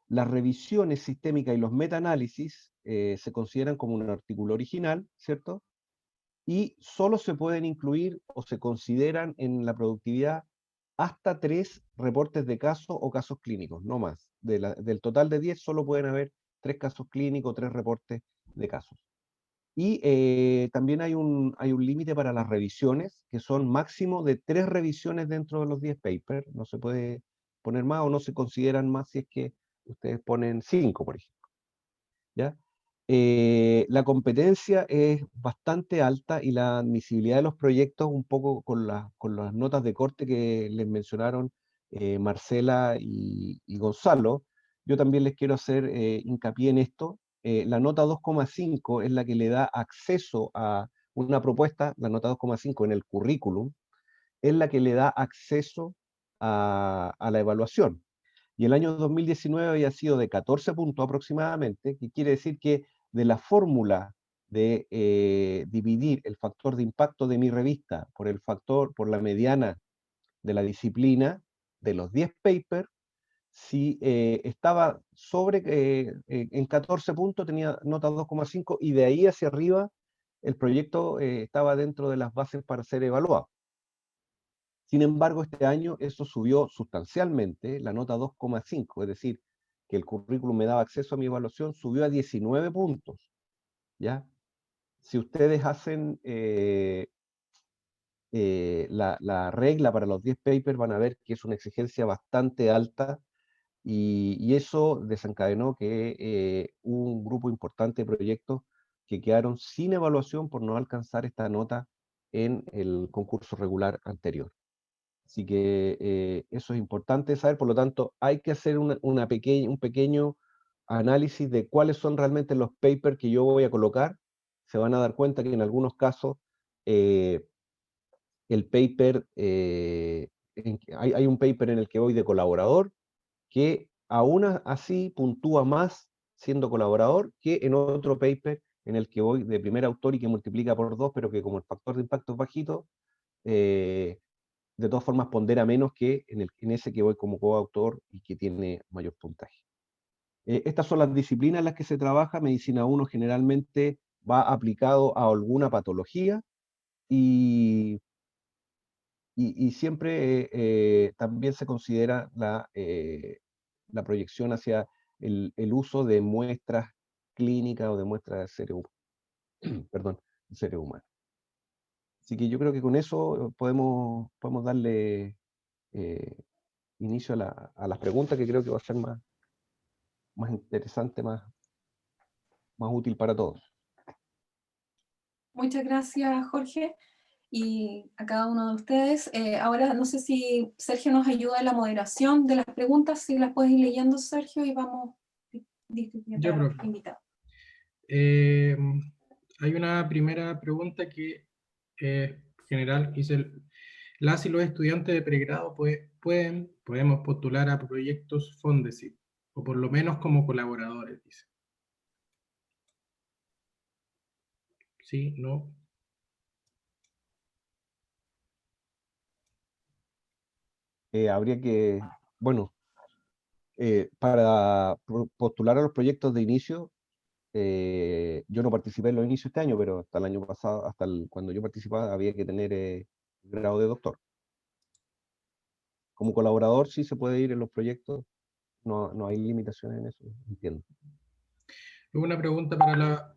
Las revisiones sistémicas y los metaanálisis se consideran como un artículo original, ¿cierto? Y solo se pueden incluir o se consideran en la productividad hasta 3 reportes de casos o casos clínicos, no más. Del total de 10 solo pueden haber 3 casos clínicos, 3 reportes de casos. Y también hay un límite para las revisiones, que son máximo de 3 revisiones dentro de los 10 papers. No se puede poner más o no se consideran más si es que ustedes ponen 5, por ejemplo, ¿ya? La competencia es bastante alta y la admisibilidad de los proyectos, un poco con las notas de corte que les mencionaron Marcela y Gonzalo. Yo también les quiero hacer hincapié en esto. La nota 2,5 es la que le da acceso a una propuesta, la nota 2,5 en el currículum, es la que le da acceso a la evaluación. Y el año 2019 había sido de 14 puntos aproximadamente, que quiere decir que de la fórmula de dividir el factor de impacto de mi revista por la mediana de la disciplina de los 10 papers, si estaba en 14 puntos tenía nota 2,5, y de ahí hacia arriba el proyecto estaba dentro de las bases para ser evaluado. Sin embargo, este año eso subió sustancialmente, la nota 2,5, es decir, que el currículum me daba acceso a mi evaluación, subió a 19 puntos, ¿ya? Si ustedes hacen la regla para los 10 papers, van a ver que es una exigencia bastante alta, y eso desencadenó que un grupo importante de proyectos que quedaron sin evaluación por no alcanzar esta nota en el concurso regular anterior. Así que eso es importante saber. Por lo tanto, hay que hacer un pequeño análisis de cuáles son realmente los papers que yo voy a colocar. Se van a dar cuenta que en algunos casos el paper hay un paper en el que voy de colaborador, que aún así puntúa más siendo colaborador que en otro paper en el que voy de primer autor y que multiplica por 2, pero que como el factor de impacto es bajito, de todas formas pondera menos que en ese que voy como coautor y que tiene mayor puntaje. Estas son las disciplinas en las que se trabaja. Medicina 1 generalmente va aplicado a alguna patología y siempre también se considera la proyección hacia el uso de muestras clínicas o de muestras de seres perdón, de seres humanos. Así que yo creo que con eso podemos darle inicio a las preguntas, que creo que va a ser más interesante, más útil para todos. Muchas gracias, Jorge, y a cada uno de ustedes. Ahora no sé si Sergio nos ayuda en la moderación de las preguntas, si las puedes ir leyendo, Sergio, y vamos discutiendo Ya, a los profe. invitados. Hay una primera pregunta que general, que dice, las y los estudiantes de pregrado podemos postular a proyectos Fondesit, o por lo menos como colaboradores, dice. ¿Sí? ¿No? Habría que, bueno, para postular a los proyectos de inicio, yo no participé en los inicios este año, pero hasta el año pasado, cuando yo participaba, había que tener grado de doctor. Como colaborador sí se puede ir en los proyectos, no hay limitaciones en eso, entiendo. Luego una pregunta para la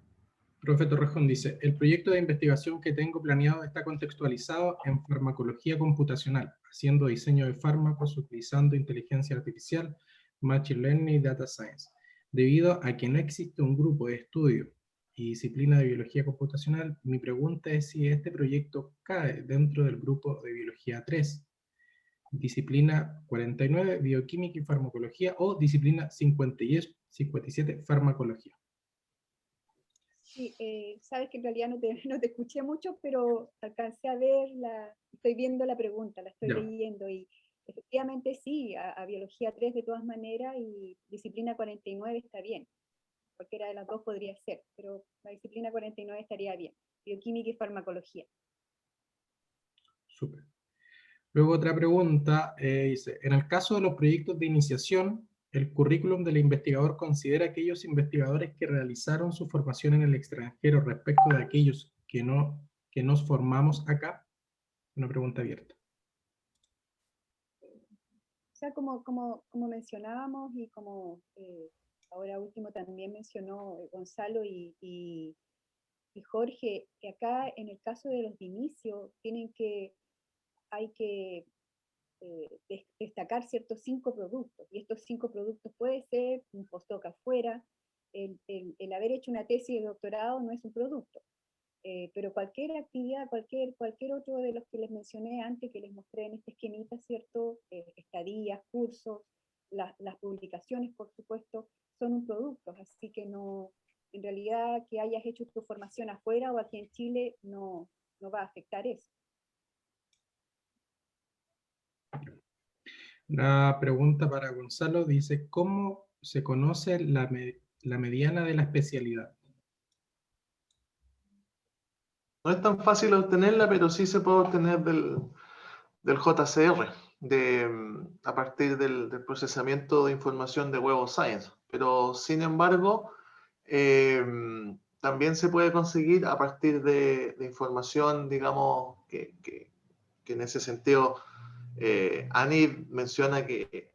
profe Torrejón, dice, el proyecto de investigación que tengo planeado está contextualizado en farmacología computacional, haciendo diseño de fármacos utilizando inteligencia artificial, machine learning y data science. Debido a que no existe un grupo de estudio y disciplina de biología computacional, mi pregunta es si este proyecto cae dentro del grupo de biología 3, disciplina 49, bioquímica y farmacología, o disciplina 57, farmacología. Sí, sabes que en realidad no te escuché mucho, pero alcancé a ver estoy viendo la pregunta, la estoy leyendo, y efectivamente sí, a biología 3 de todas maneras, y disciplina 49 está bien. Cualquiera de las dos podría ser, pero la disciplina 49 estaría bien. Bioquímica y farmacología. Súper. Luego otra pregunta, dice, en el caso de los proyectos de iniciación, ¿el currículum del investigador considera a aquellos investigadores que realizaron su formación en el extranjero respecto de aquellos que nos formamos acá? Una pregunta abierta. O sea, como mencionábamos y como ahora último también mencionó Gonzalo y Jorge, que acá en el caso de los de inicio hay que destacar ciertos 5 productos, y estos 5 productos puede ser un postdoc afuera, el haber hecho una tesis de doctorado no es un producto, pero cualquier actividad, cualquier otro de los que les mencioné antes, que les mostré en este esquemita, ¿cierto? Estadías, cursos, las publicaciones, por supuesto, son un producto, así que no, en realidad que hayas hecho tu formación afuera o aquí en Chile no va a afectar eso. La pregunta para Gonzalo dice, ¿cómo se conoce la mediana de la especialidad? No es tan fácil obtenerla, pero sí se puede obtener del JCR, a partir del procesamiento de información de Web of Science. Pero, sin embargo, también se puede conseguir a partir de información, digamos, que en ese sentido, Annie menciona que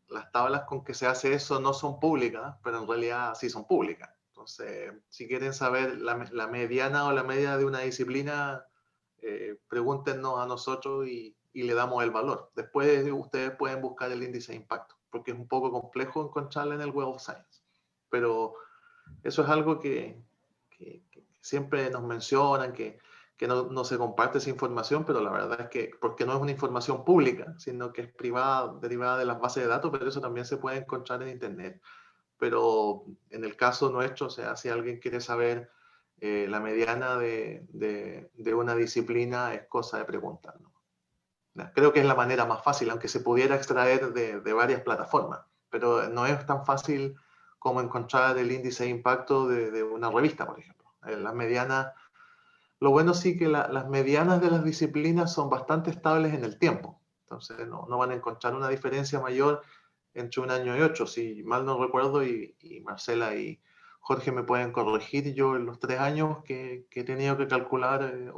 las tablas con que se hace eso no son públicas, pero en realidad sí son públicas. Entonces, si quieren saber la mediana o la media de una disciplina, pregúntenos a nosotros y le damos el valor. Después ustedes pueden buscar el índice de impacto, porque es un poco complejo encontrarlo en el Web of Science. Pero eso es algo que siempre nos mencionan, que no se comparte esa información, pero la verdad es que, porque no es una información pública, sino que es privada, derivada de las bases de datos, pero eso también se puede encontrar en Internet. Pero en el caso nuestro, o sea, si alguien quiere saber la mediana de una disciplina, es cosa de preguntar, ¿no? Creo que es la manera más fácil, aunque se pudiera extraer de varias plataformas, pero no es tan fácil como encontrar el índice de impacto de una revista, por ejemplo. Las medianas, lo bueno sí que las medianas de las disciplinas son bastante estables en el tiempo, entonces no van a encontrar una diferencia mayor entre 1 año y 8, si mal no recuerdo, y Marcela y Jorge me pueden corregir. Yo en los 3 años que he tenido que calcular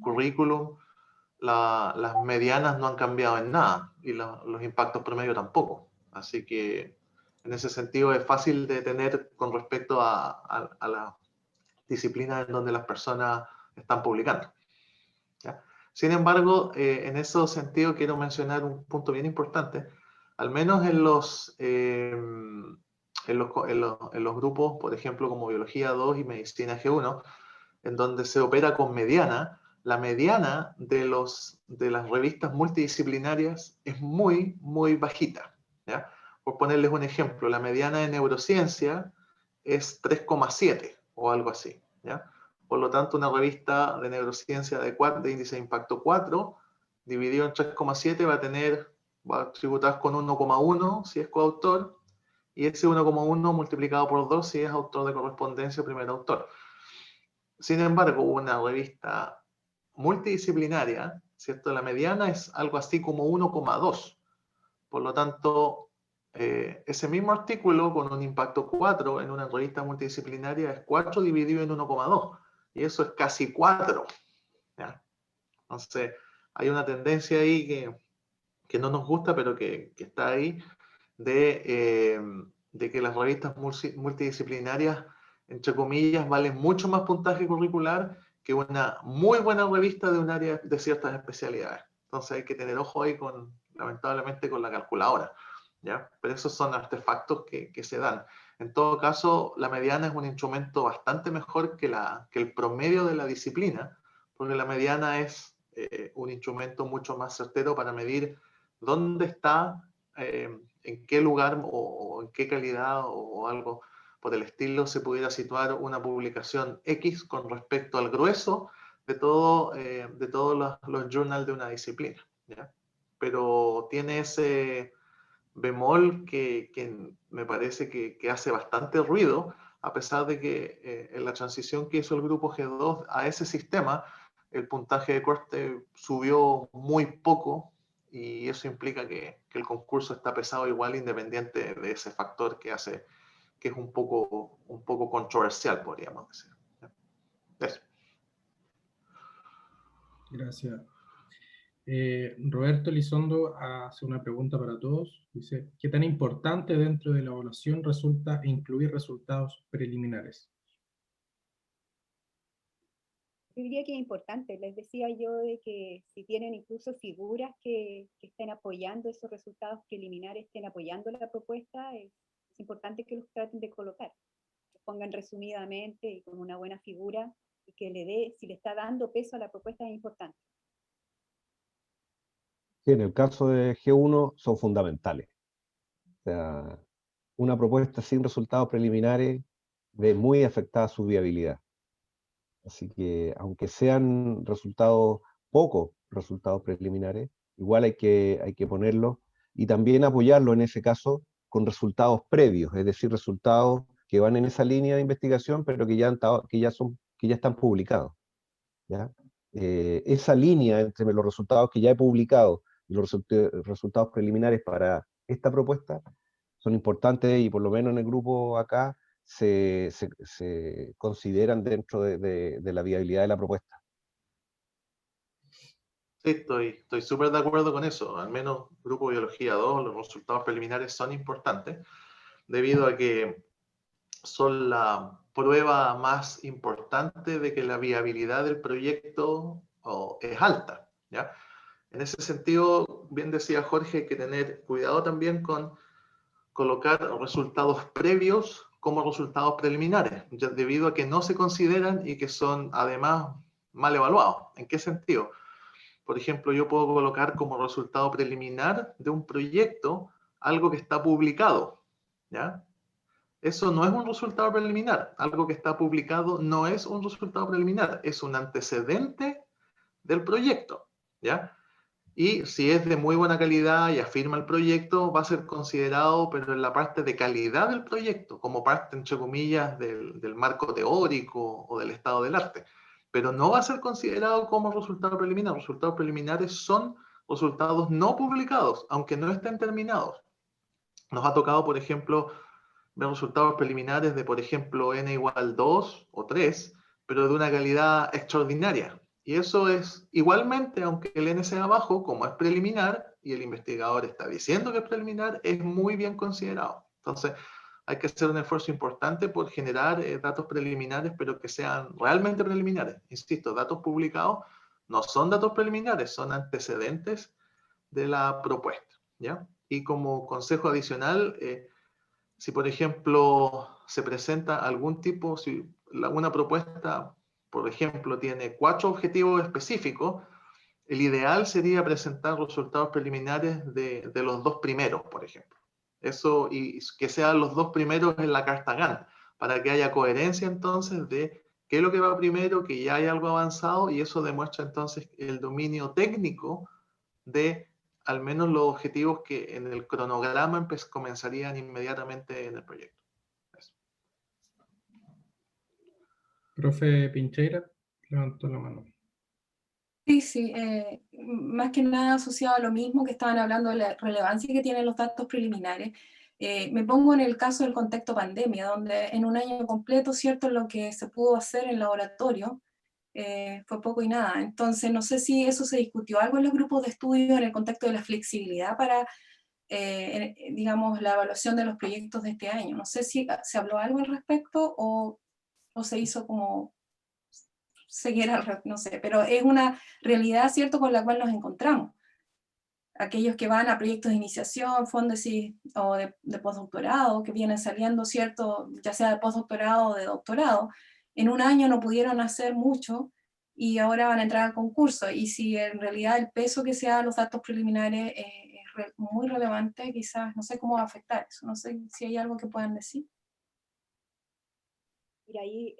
currículum, las medianas no han cambiado en nada y los impactos promedio tampoco. Así que en ese sentido es fácil de tener con respecto a las disciplinas en donde las personas están publicando. ¿Ya? Sin embargo, en ese sentido quiero mencionar un punto bien importante. Al menos en los grupos, por ejemplo, como Biología 2 y Medicina G1, en donde se opera con mediana, la mediana de las revistas multidisciplinarias es muy, muy bajita. ¿Ya? Por ponerles un ejemplo, la mediana de neurociencia es 3,7 o algo así. ¿Ya? Por lo tanto, una revista de neurociencia de índice de impacto 4, dividido en 3,7, va a tributar con 1,1 si es coautor, y ese 1,1 multiplicado por 2 si es autor de correspondencia o primer autor. Sin embargo, una revista multidisciplinaria, ¿cierto? La mediana es algo así como 1,2. Por lo tanto, ese mismo artículo con un impacto 4 en una revista multidisciplinaria es 4 dividido en 1,2. Y eso es casi 4. ¿Ya? Entonces, hay una tendencia ahí que no nos gusta, pero que está ahí, de que las revistas multidisciplinarias, entre comillas, valen mucho más puntaje curricular que una muy buena revista de un área de ciertas especialidades. Entonces hay que tener ojo ahí, lamentablemente, con la calculadora. ¿Ya? Pero esos son artefactos que se dan. En todo caso, la mediana es un instrumento bastante mejor que el promedio de la disciplina, porque la mediana es un instrumento mucho más certero para medir dónde está, en qué lugar o en qué calidad o algo por el estilo se pudiera situar una publicación X con respecto al grueso de todos los journals de una disciplina. ¿Ya? Pero tiene ese bemol que me parece que hace bastante ruido, a pesar de que en la transición que hizo el grupo G2 a ese sistema, el puntaje de corte subió muy poco, y eso implica que el concurso está pesado igual, independiente de ese factor que hace que es un poco controversial, podríamos decir. Eso. Gracias. Roberto Elizondo hace una pregunta para todos. Dice, ¿qué tan importante dentro de la evaluación resulta incluir resultados preliminares? Yo diría que es importante. Les decía yo de que si tienen incluso figuras que estén apoyando esos resultados preliminares, estén apoyando la propuesta, es importante que los traten de colocar. Que pongan resumidamente y con una buena figura, y que le dé, si le está dando peso a la propuesta, es importante. Sí, en el caso de G1 son fundamentales. O sea, una propuesta sin resultados preliminares ve muy afectada su viabilidad. Así que, aunque sean pocos resultados preliminares, igual hay que ponerlos y también apoyarlo en ese caso con resultados previos, es decir, resultados que van en esa línea de investigación, pero que ya están publicados. ¿Ya? Esa línea entre los resultados que ya he publicado y los resultados preliminares para esta propuesta son importantes, y por lo menos en el grupo acá se consideran dentro de la viabilidad de la propuesta. Sí, estoy súper de acuerdo con eso. Al menos Grupo Biología 2, los resultados preliminares son importantes, debido a que son la prueba más importante de que la viabilidad del proyecto es alta. ¿Ya? En ese sentido, bien decía Jorge, hay que tener cuidado también con colocar resultados previos como resultados preliminares, debido a que no se consideran y que son además mal evaluados. ¿En qué sentido? Por ejemplo, yo puedo colocar como resultado preliminar de un proyecto algo que está publicado, ¿ya? Eso no es un resultado preliminar. Algo que está publicado no es un resultado preliminar, es un antecedente del proyecto, ¿ya? Y si es de muy buena calidad y afirma el proyecto, va a ser considerado, pero en la parte de calidad del proyecto, como parte, entre comillas, del marco teórico o del estado del arte. Pero no va a ser considerado como resultado preliminar. Los resultados preliminares son resultados no publicados, aunque no estén terminados. Nos ha tocado, por ejemplo, ver resultados preliminares de, por ejemplo, n igual 2 o 3, pero de una calidad extraordinaria. Y eso es igualmente, aunque el n sea bajo, como es preliminar, y el investigador está diciendo que es preliminar, es muy bien considerado. Entonces, hay que hacer un esfuerzo importante por generar datos preliminares, pero que sean realmente preliminares. Insisto, datos publicados no son datos preliminares, son antecedentes de la propuesta, ¿ya? Y como consejo adicional, si por ejemplo se presenta algún tipo, si una propuesta, por ejemplo, tiene 4 objetivos específicos, el ideal sería presentar resultados preliminares de los 2 primeros, por ejemplo. Eso, y que sean los 2 primeros en la carta GAN, para que haya coherencia entonces de qué es lo que va primero, que ya hay algo avanzado, y eso demuestra entonces el dominio técnico de al menos los objetivos que en el cronograma comenzarían inmediatamente en el proyecto. Eso. Profe Pincheira, levantó la mano. Sí, sí, más que nada asociado a lo mismo que estaban hablando de la relevancia que tienen los datos preliminares. Me pongo en el caso del contexto pandemia, donde en un año completo, ¿cierto?, lo que se pudo hacer en laboratorio fue poco y nada. Entonces, no sé si eso se discutió algo en los grupos de estudio en el contexto de la flexibilidad para, digamos, la evaluación de los proyectos de este año. No sé si se habló algo al respecto o se hizo como seguir no sé, pero es una realidad, ¿cierto?, con la cual nos encontramos. Aquellos que van a proyectos de iniciación, fondos o de postdoctorado, que vienen saliendo, ¿cierto?, ya sea de postdoctorado o de doctorado, en un año no pudieron hacer mucho y ahora van a entrar al concurso. Y si en realidad el peso que se da a los datos preliminares es muy relevante, quizás, no sé cómo va a afectar eso. No sé si hay algo que puedan decir. Mira, ahí,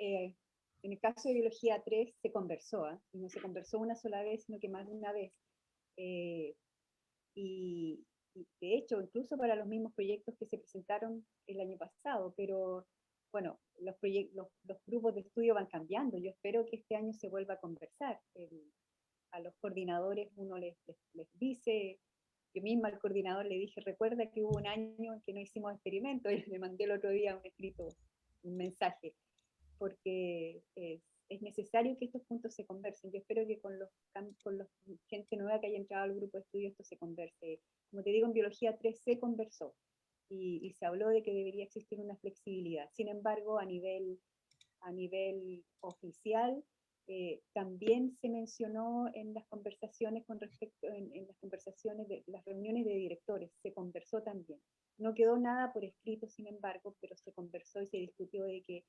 en el caso de Biología 3 se conversó, y no se conversó una sola vez, sino que más de una vez. Y de hecho, incluso para los mismos proyectos que se presentaron el año pasado, pero bueno, los grupos de estudio van cambiando. Yo espero que este año se vuelva a conversar. A los coordinadores uno les dice, yo misma al coordinador le dije, recuerda que hubo un año en que no hicimos experimentos, y le mandé el otro día un mensaje, porque es necesario que estos puntos se conversen. Yo espero que con los gente nueva que haya entrado al grupo de estudio esto se converse. Como te digo, en Biología 3 se conversó y se habló de que debería existir una flexibilidad. Sin embargo, a nivel oficial, también se mencionó en las conversaciones en las conversaciones de las reuniones de directores, se conversó también. No quedó nada por escrito, sin embargo, pero se conversó y se discutió de que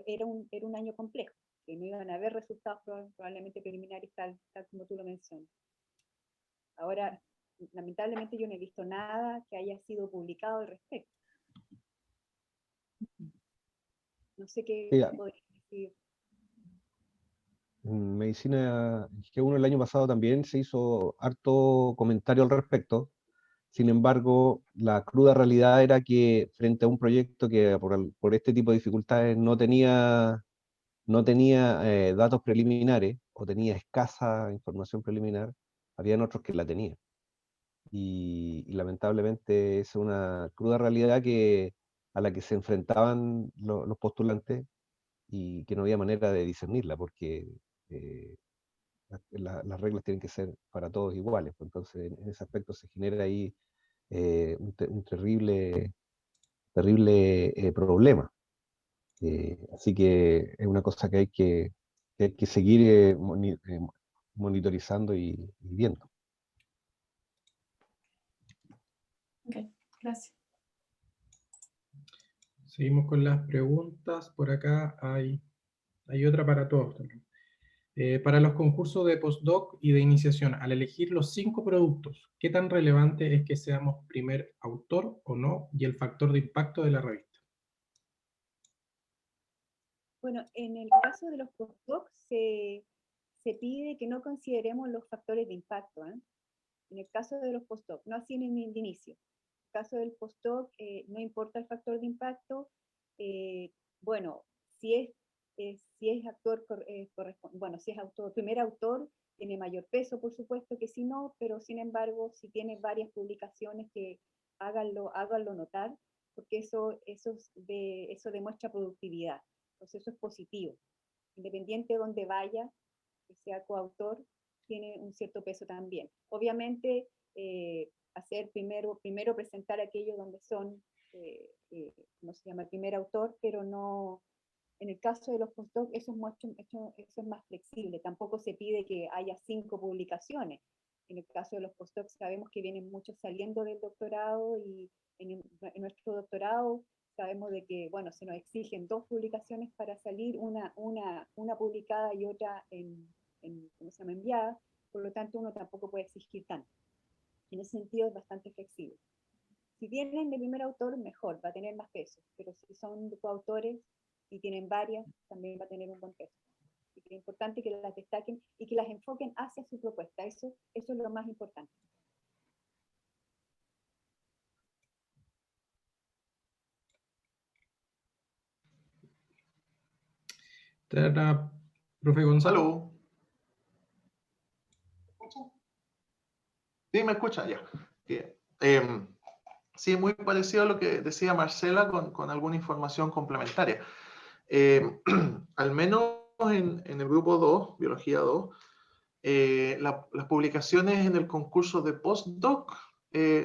era un año complejo, que no iban a haber resultados probablemente preliminares tal como tú lo mencionas. Ahora, lamentablemente yo no he visto nada que haya sido publicado al respecto. No sé qué podría decir. En medicina G1 el año pasado también se hizo harto comentario al respecto. Sin embargo, la cruda realidad era que frente a un proyecto que por este tipo de dificultades no tenía datos preliminares o tenía escasa información preliminar, habían otros que la tenían. Y lamentablemente es una cruda realidad a la que se enfrentaban los postulantes y que no había manera de discernirla, porque las reglas tienen que ser para todos iguales. Pues entonces, en ese aspecto se genera ahí un terrible problema. Así que es una cosa que hay que seguir monitorizando y viendo. Ok, gracias. Seguimos con las preguntas. Por acá hay otra para todos también. Para los concursos de postdoc y de iniciación, al elegir los 5 productos, ¿qué tan relevante es que seamos primer autor o no? Y el factor de impacto de la revista. Bueno, en el caso de los postdocs se se pide que no consideremos los factores de impacto, ¿eh? En el caso de los postdoc, no así en el inicio. En el caso del postdoc, no importa el factor de impacto. Bueno, si es autor, bueno, si es autor, primer autor, tiene mayor peso, por supuesto que si no, pero sin embargo, si tiene varias publicaciones, que háganlo notar, porque eso demuestra productividad. Entonces eso es positivo. Independiente de donde vaya, que sea coautor, tiene un cierto peso también. Obviamente, hacer primero presentar aquello donde son, ¿cómo se llama?, el primer autor, pero no, en el caso de los postdoc, eso es más flexible. Tampoco se pide que haya 5 publicaciones. En el caso de los postdocs sabemos que vienen muchos saliendo del doctorado, y en nuestro doctorado sabemos de que, bueno, se nos exigen 2 publicaciones para salir, una publicada y otra ¿cómo se llama?, enviada. Por lo tanto, uno tampoco puede exigir tanto. En ese sentido es bastante flexible. Si vienen de primer autor, mejor, va a tener más peso, pero si son coautores y tienen varias, también va a tener un buen peso. Así que es importante que las destaquen y que las enfoquen hacia su propuesta. Eso es lo más importante. Profe Gonzalo. Salud. Sí, me escucha ya. Bien. Sí, muy parecido a lo que decía Marcela, con alguna información complementaria. Al menos en el grupo 2, Biología 2, las publicaciones en el concurso de postdoc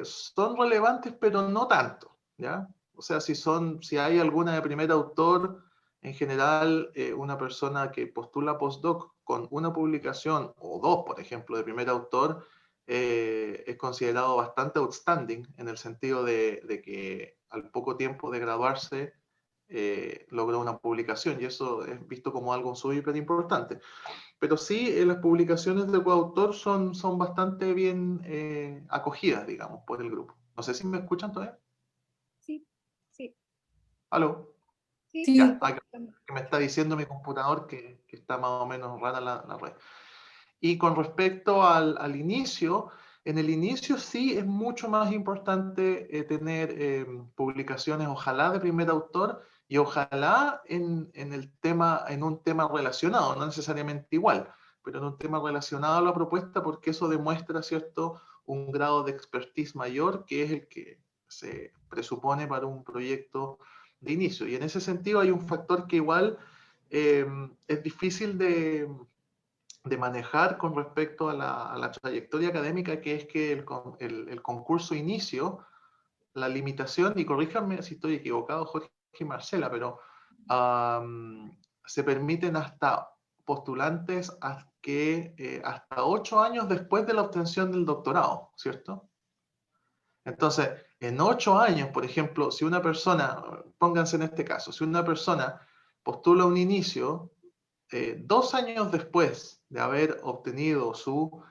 son relevantes, pero no tanto, ¿ya? O sea, si hay alguna de primer autor, en general, una persona que postula postdoc con una publicación o 2, por ejemplo, de primer autor, es considerado bastante outstanding, en el sentido de que al poco tiempo de graduarse logró una publicación, y eso es visto como algo súper importante. Pero sí, las publicaciones de coautor son bastante bien acogidas, digamos, por el grupo. No sé si me escuchan todavía. Sí, sí. ¿Aló? Sí, Ya, sí. que me está diciendo mi computador que está más o menos rara la red. Y con respecto al inicio, en el inicio sí es mucho más importante tener publicaciones, ojalá de primer autor, y ojalá en un tema relacionado, no necesariamente igual, pero en un tema relacionado a la propuesta, porque eso demuestra, ¿cierto?, un grado de expertise mayor, que es el que se presupone para un proyecto de inicio. Y en ese sentido hay un factor que igual es difícil de manejar con respecto a la trayectoria académica, que es que el concurso inicio, la limitación, y corríjanme si estoy equivocado, Jorge y Marcela, pero se permiten hasta postulantes hasta 8 años después de la obtención del doctorado, ¿cierto? Entonces, en 8 años, por ejemplo, si una persona, pónganse en este caso, si una persona postula un inicio, 2 años después de haber obtenido su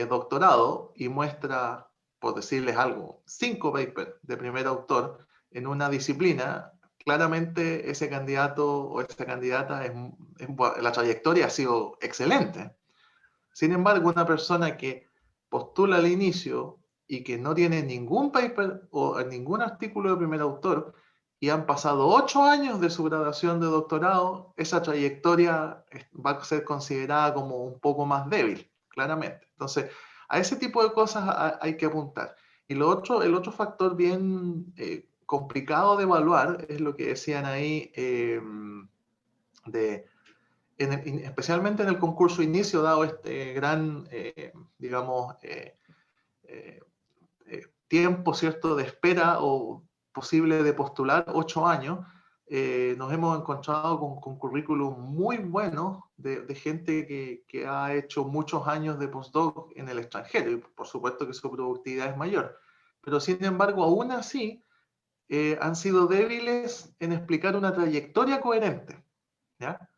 doctorado, y muestra, por decirles algo, 5 papers de primer autor en una disciplina, claramente ese candidato o esa candidata la trayectoria ha sido excelente. Sin embargo, una persona que postula al inicio y que no tiene ningún paper o ningún artículo de primer autor, y han pasado 8 años de su graduación de doctorado, esa trayectoria va a ser considerada como un poco más débil, claramente. Entonces, a ese tipo de cosas hay que apuntar. Y el otro factor bien complicado de evaluar es lo que decían ahí, especialmente en el concurso inicio, dado este gran, digamos, tiempo, ¿cierto?, de espera o posible de postular, 8 años, nos hemos encontrado con currículum muy buenos de gente que ha hecho muchos años de postdoc en el extranjero, y por supuesto que su productividad es mayor. Pero sin embargo, aún así, han sido débiles en explicar una trayectoria coherente, ¿ya?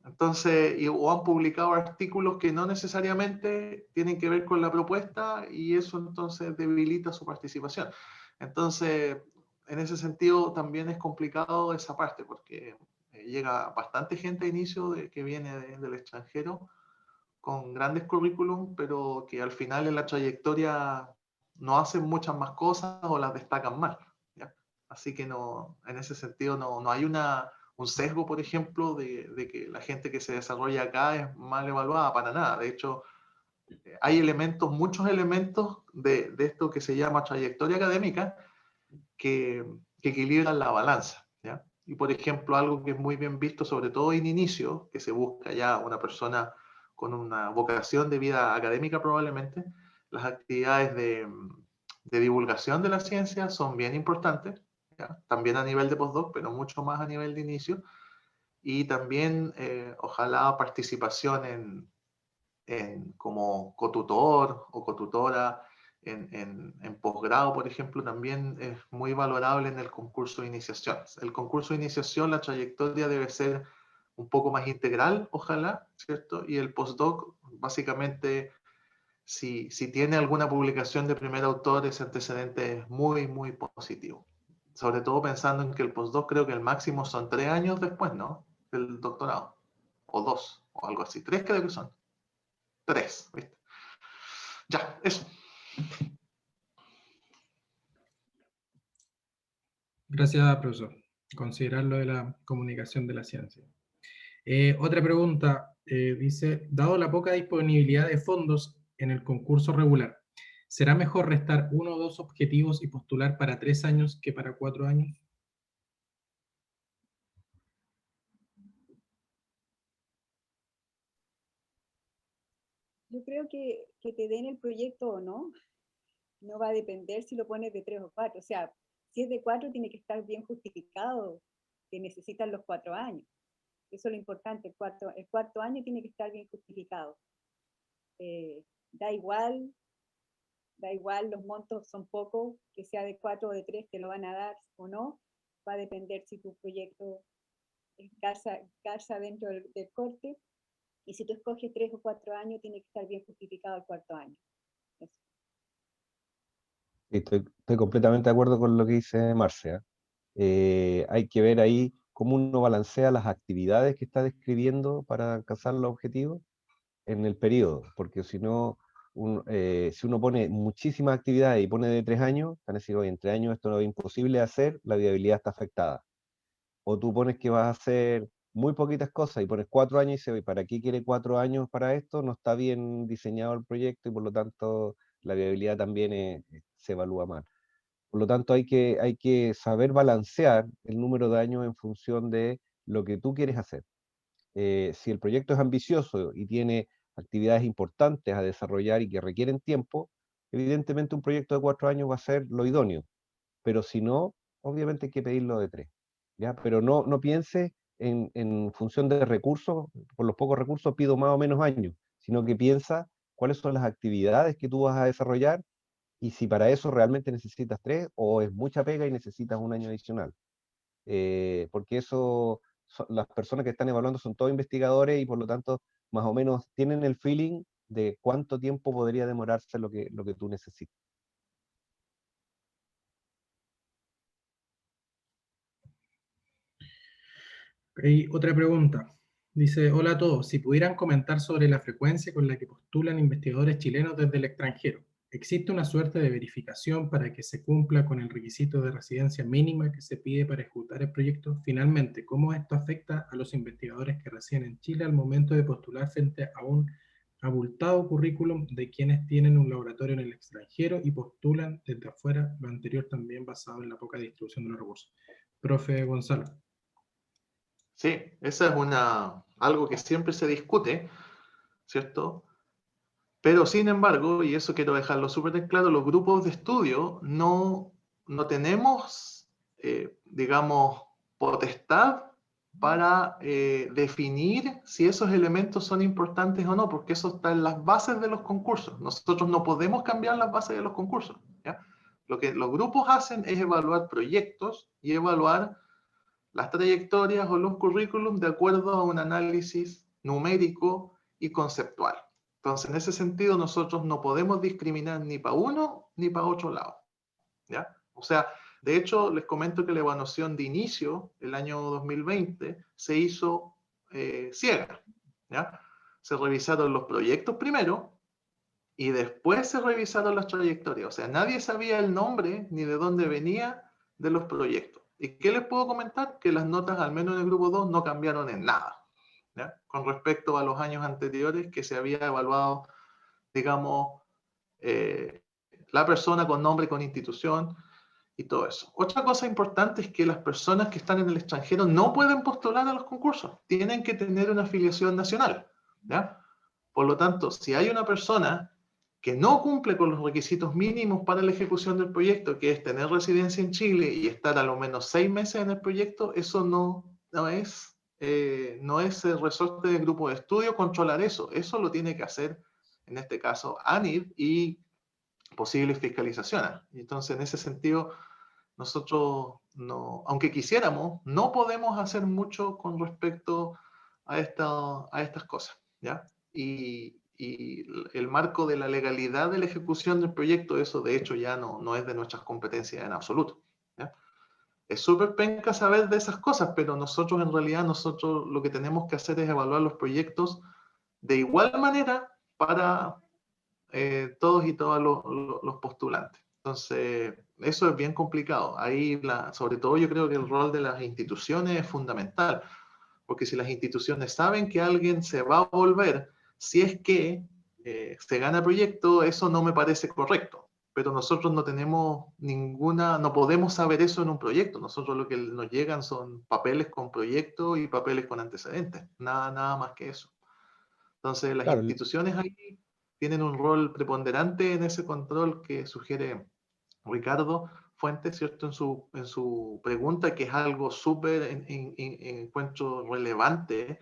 Entonces, o han publicado artículos que no necesariamente tienen que ver con la propuesta, y eso entonces debilita su participación. Entonces, en ese sentido también es complicado esa parte, porque llega bastante gente a inicio que viene del extranjero con grandes currículum, pero que al final en la trayectoria no hacen muchas más cosas o las destacan mal, ¿ya? Así que no, en ese sentido no hay un sesgo, por ejemplo, de que la gente que se desarrolla acá es mal evaluada, para nada. De hecho, hay elementos, muchos elementos de esto que se llama trayectoria académica que equilibran la balanza, ¿ya? Y por ejemplo, algo que es muy bien visto, sobre todo en inicio, que se busca ya una persona con una vocación de vida académica probablemente, las actividades de divulgación de la ciencia son bien importantes, ¿ya? También a nivel de postdoc, pero mucho más a nivel de inicio, y también ojalá participación como cotutor o cotutora en posgrado, por ejemplo, también es muy valorable en el concurso de iniciación. El concurso de iniciación, la trayectoria debe ser un poco más integral, ojalá, ¿cierto? Y el postdoc, básicamente, si tiene alguna publicación de primer autor, ese antecedente es muy, muy positivo. Sobre todo pensando en que el postdoc creo que el máximo son 3 años después, ¿no? Del doctorado. O 2, o algo así. 3 creo que son. 3, ¿viste? Ya, eso. Gracias, profesor. Considerar lo de la comunicación de la ciencia. Otra pregunta, dice, dado la poca disponibilidad de fondos en el concurso regular, ¿será mejor restar 1 o 2 objetivos y postular para 3 años que para 4 años? Yo creo que te den el proyecto o no, no va a depender si lo pones de 3 o 4. O sea, si es de 4 tiene que estar bien justificado que necesitan los 4 años. Eso es lo importante, el cuarto año tiene que estar bien justificado. Da igual, los montos son pocos, que sea de 4 o de 3 te lo van a dar o no, va a depender si tu proyecto calza dentro del corte, y si tú escoges 3 o 4 años, tiene que estar bien justificado el cuarto año. Eso. Estoy completamente de acuerdo con lo que dice Marcia. Hay que ver ahí cómo uno balancea las actividades que está describiendo para alcanzar los objetivos en el periodo, porque si no, si uno pone muchísimas actividades y pone de 3 años, van a decir, oye, en 3 años esto no es imposible de hacer, la viabilidad está afectada. O tú pones que vas a hacer muy poquitas cosas y pones 4 años y dices, oye, ¿para qué quiere 4 años para esto? No está bien diseñado el proyecto y por lo tanto la viabilidad también se evalúa mal. Por lo tanto, hay que saber balancear el número de años en función de lo que tú quieres hacer. Si el proyecto es ambicioso y tiene actividades importantes a desarrollar y que requieren tiempo, evidentemente un proyecto de 4 años va a ser lo idóneo. Pero si no, obviamente hay que pedirlo de 3. ¿Ya? Pero no piense en función de recursos, por los pocos recursos pido más o menos años, sino que piensa cuáles son las actividades que tú vas a desarrollar y si para eso realmente necesitas 3 o es mucha pega y necesitas un año adicional. Porque eso, las personas que están evaluando son todos investigadores y por lo tanto más o menos tienen el feeling de cuánto tiempo podría demorarse lo que tú necesitas. Hay otra pregunta. Dice, hola a todos, si pudieran comentar sobre la frecuencia con la que postulan investigadores chilenos desde el extranjero. ¿Existe una suerte de verificación para que se cumpla con el requisito de residencia mínima que se pide para ejecutar el proyecto? Finalmente, ¿cómo esto afecta a los investigadores que residen en Chile al momento de postular frente a un abultado currículum de quienes tienen un laboratorio en el extranjero y postulan desde afuera, lo anterior también basado en la poca distribución de los recursos? Profe Gonzalo. Sí, esa es algo que siempre se discute, ¿cierto? Pero sin embargo, y eso quiero dejarlo súper en claro, los grupos de estudio no tenemos, digamos, potestad para definir si esos elementos son importantes o no, porque eso está en las bases de los concursos. Nosotros no podemos cambiar las bases de los concursos, ¿ya? Lo que los grupos hacen es evaluar proyectos y evaluar las trayectorias o los currículums de acuerdo a un análisis numérico y conceptual. Entonces, en ese sentido, nosotros no podemos discriminar ni para uno ni para otro lado, ¿ya? O sea, de hecho, les comento que la evaluación de inicio, el año 2020, se hizo ciega, ¿ya? se revisaron los proyectos primero y después se revisaron las trayectorias. O sea, nadie sabía el nombre ni de dónde venía de los proyectos. ¿Y qué les puedo comentar? Que las notas, al menos en el grupo 2, no cambiaron en nada, ¿ya? Con respecto a los años anteriores que se había evaluado, digamos, la persona con nombre, con institución y todo eso. Otra cosa importante es que las personas que están en el extranjero no pueden postular a los concursos, tienen que tener una afiliación nacional, ¿ya? Por lo tanto, si hay una persona que no cumple con los requisitos mínimos para la ejecución del proyecto, que es tener residencia en Chile y estar a lo menos 6 meses en el proyecto, eso no es el resorte del grupo de estudio controlar eso. Eso lo tiene que hacer, en este caso, ANID y posibles fiscalizaciones. Y entonces, en ese sentido, nosotros, no, aunque quisiéramos, no podemos hacer mucho con respecto a estas cosas, ¿ya? Y el marco de la legalidad de la ejecución del proyecto, eso de hecho ya no es de nuestras competencias en absoluto, ¿ya? Es súper penca saber de esas cosas, pero nosotros en realidad, nosotros lo que tenemos que hacer es evaluar los proyectos de igual manera para todos y todas los postulantes. Entonces, eso es bien complicado. Ahí, sobre todo, yo creo que el rol de las instituciones es fundamental, porque si las instituciones saben que alguien se va a volver, si es que se gana proyecto, eso no me parece correcto. Pero nosotros no tenemos no podemos saber eso en un proyecto. Nosotros lo que nos llegan son papeles con proyecto y papeles con antecedentes. Nada más que eso. Entonces, las Claro, instituciones ahí tienen un rol preponderante en ese control que sugiere Ricardo Fuentes, ¿cierto? En su pregunta, que es algo súper encuentro relevante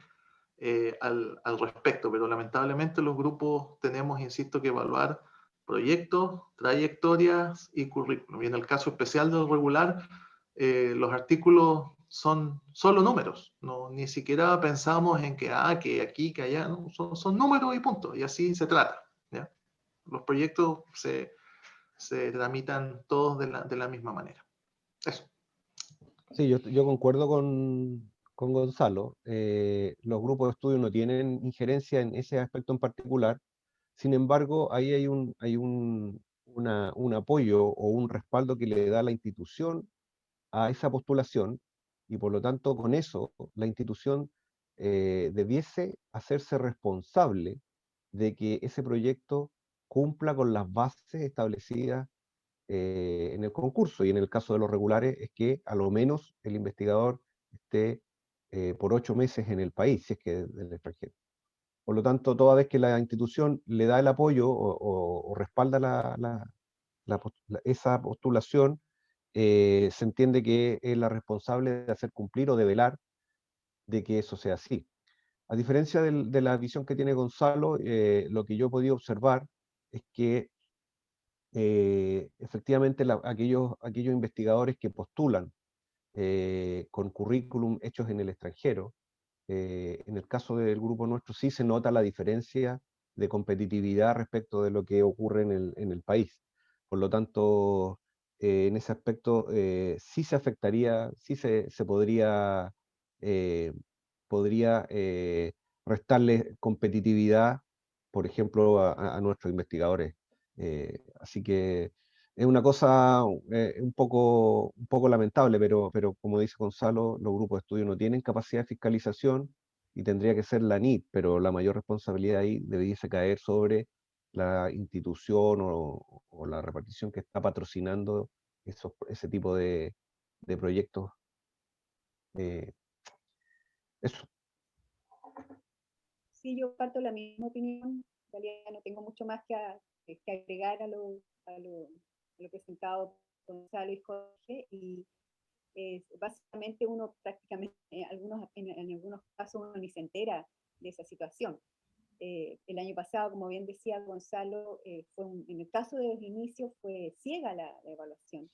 al respecto, pero lamentablemente los grupos tenemos, insisto, que evaluar proyectos, trayectorias y currículum. Y en el caso especial del regular, los artículos son solo números, no, ni siquiera pensamos en que aquí, que allá, ¿no? Son números y punto, y así se trata, ¿ya? Los proyectos se tramitan todos de la misma manera. Eso. sí, yo concuerdo con Gonzalo. Los grupos de estudio no tienen injerencia en ese aspecto en particular. Sin embargo, ahí hay un apoyo o un respaldo que le da la institución a esa postulación, y por lo tanto con eso la institución debiese hacerse responsable de que ese proyecto cumpla con las bases establecidas en el concurso, y en el caso de los regulares es que a lo menos el investigador esté por 8 meses en el país, si es que del extranjero. Por lo tanto, toda vez que la institución le da el apoyo o respalda esa postulación, se entiende que es la responsable de hacer cumplir o de velar de que eso sea así. A diferencia de la visión que tiene Gonzalo, lo que yo he podido observar es que efectivamente aquellos investigadores que postulan con currículum hechos en el extranjero, en el caso del grupo nuestro sí se nota la diferencia de competitividad respecto de lo que ocurre en el país. Por lo tanto, en ese aspecto sí se afectaría, sí se eh, podría restarle competitividad, por ejemplo, a nuestros investigadores. Así que es una cosa un poco lamentable, pero como dice Gonzalo, los grupos de estudio no tienen capacidad de fiscalización y tendría que ser la NIT, pero la mayor responsabilidad ahí debiese caer sobre la institución o la repartición que está patrocinando ese tipo de proyectos. eh, Eso. Sí, yo parto la misma opinión. En realidad no tengo mucho más que agregar a lo presentado por Gonzalo y Jorge. Y básicamente uno prácticamente, en algunos casos uno ni se entera de esa situación. El año pasado, como bien decía Gonzalo, en el caso de los inicios fue ciega la evaluación.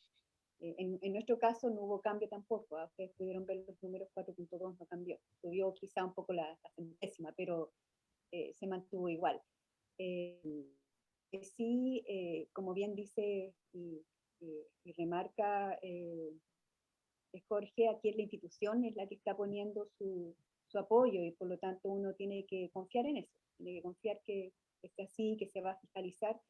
En nuestro caso no hubo cambio tampoco. Ustedes pudieron ver los números, 4.2 no cambió. Subió quizá un poco la centésima, pero se mantuvo igual. Sí, como bien dice y remarca Jorge, aquí es la institución es la que está poniendo su apoyo, y por lo tanto uno tiene que confiar en eso. tiene que confiar que esté así, que se va a fiscalizar,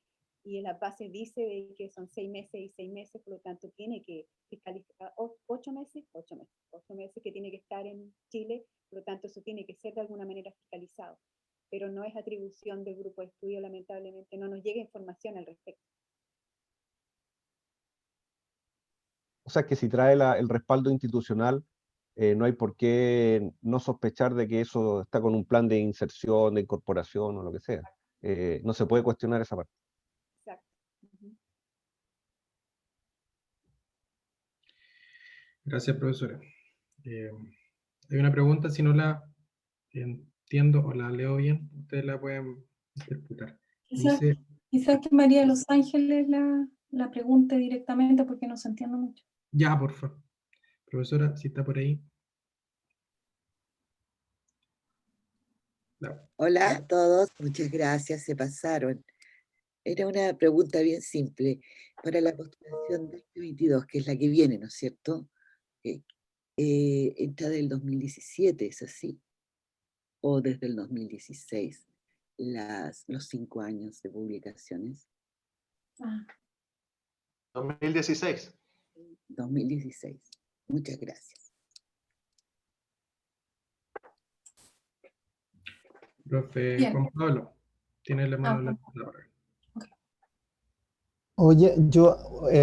y en las bases dice de que son 6 meses y 6 meses, por lo tanto tiene que fiscalizar 8 meses, 8 meses, 8 meses que tiene que estar en Chile, por lo tanto eso tiene que ser de alguna manera fiscalizado, pero no es atribución del grupo de estudio, lamentablemente no nos llega información al respecto. O sea que si trae el respaldo institucional, no hay por qué no sospechar de que eso está con un plan de inserción, de incorporación o lo que sea. No se puede cuestionar esa parte. Exacto. Uh-huh. Gracias, profesora. Hay una pregunta, si no la entiendo o la leo bien, ustedes la pueden interpretar. Dice, Quizás que María de los Ángeles la pregunte directamente porque no se entiende mucho. ya, por favor. Profesora, si está por ahí. No. Hola a todos, muchas gracias, se pasaron. Era una pregunta bien simple. Para la postulación 2022, que es la que viene, ¿no es cierto? Entra del 2017, ¿es así? ¿O desde el 2016? Los 5 años de publicaciones. 2016. 2016. Muchas gracias. Profe Bien. Juan Pablo, tiene la mano la palabra. Oye, yo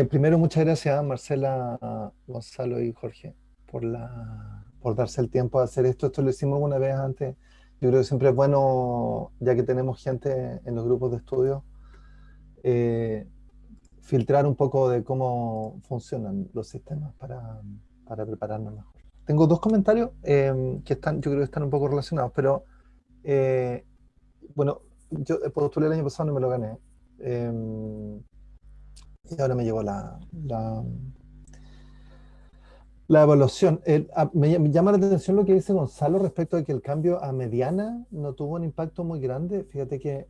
primero muchas gracias a Marcela, Gonzalo y Jorge por darse el tiempo de hacer esto. Esto lo hicimos una vez antes. Yo creo que siempre es bueno, ya que tenemos gente en los grupos de estudio, filtrar un poco de cómo funcionan los sistemas para prepararnos mejor. Tengo dos comentarios que yo creo que están un poco relacionados, pero bueno, yo postulé el año pasado, no me lo gané. Y ahora me llegó la evaluación. Me llama la atención lo que dice Gonzalo respecto de que el cambio a mediana no tuvo un impacto muy grande. Fíjate que,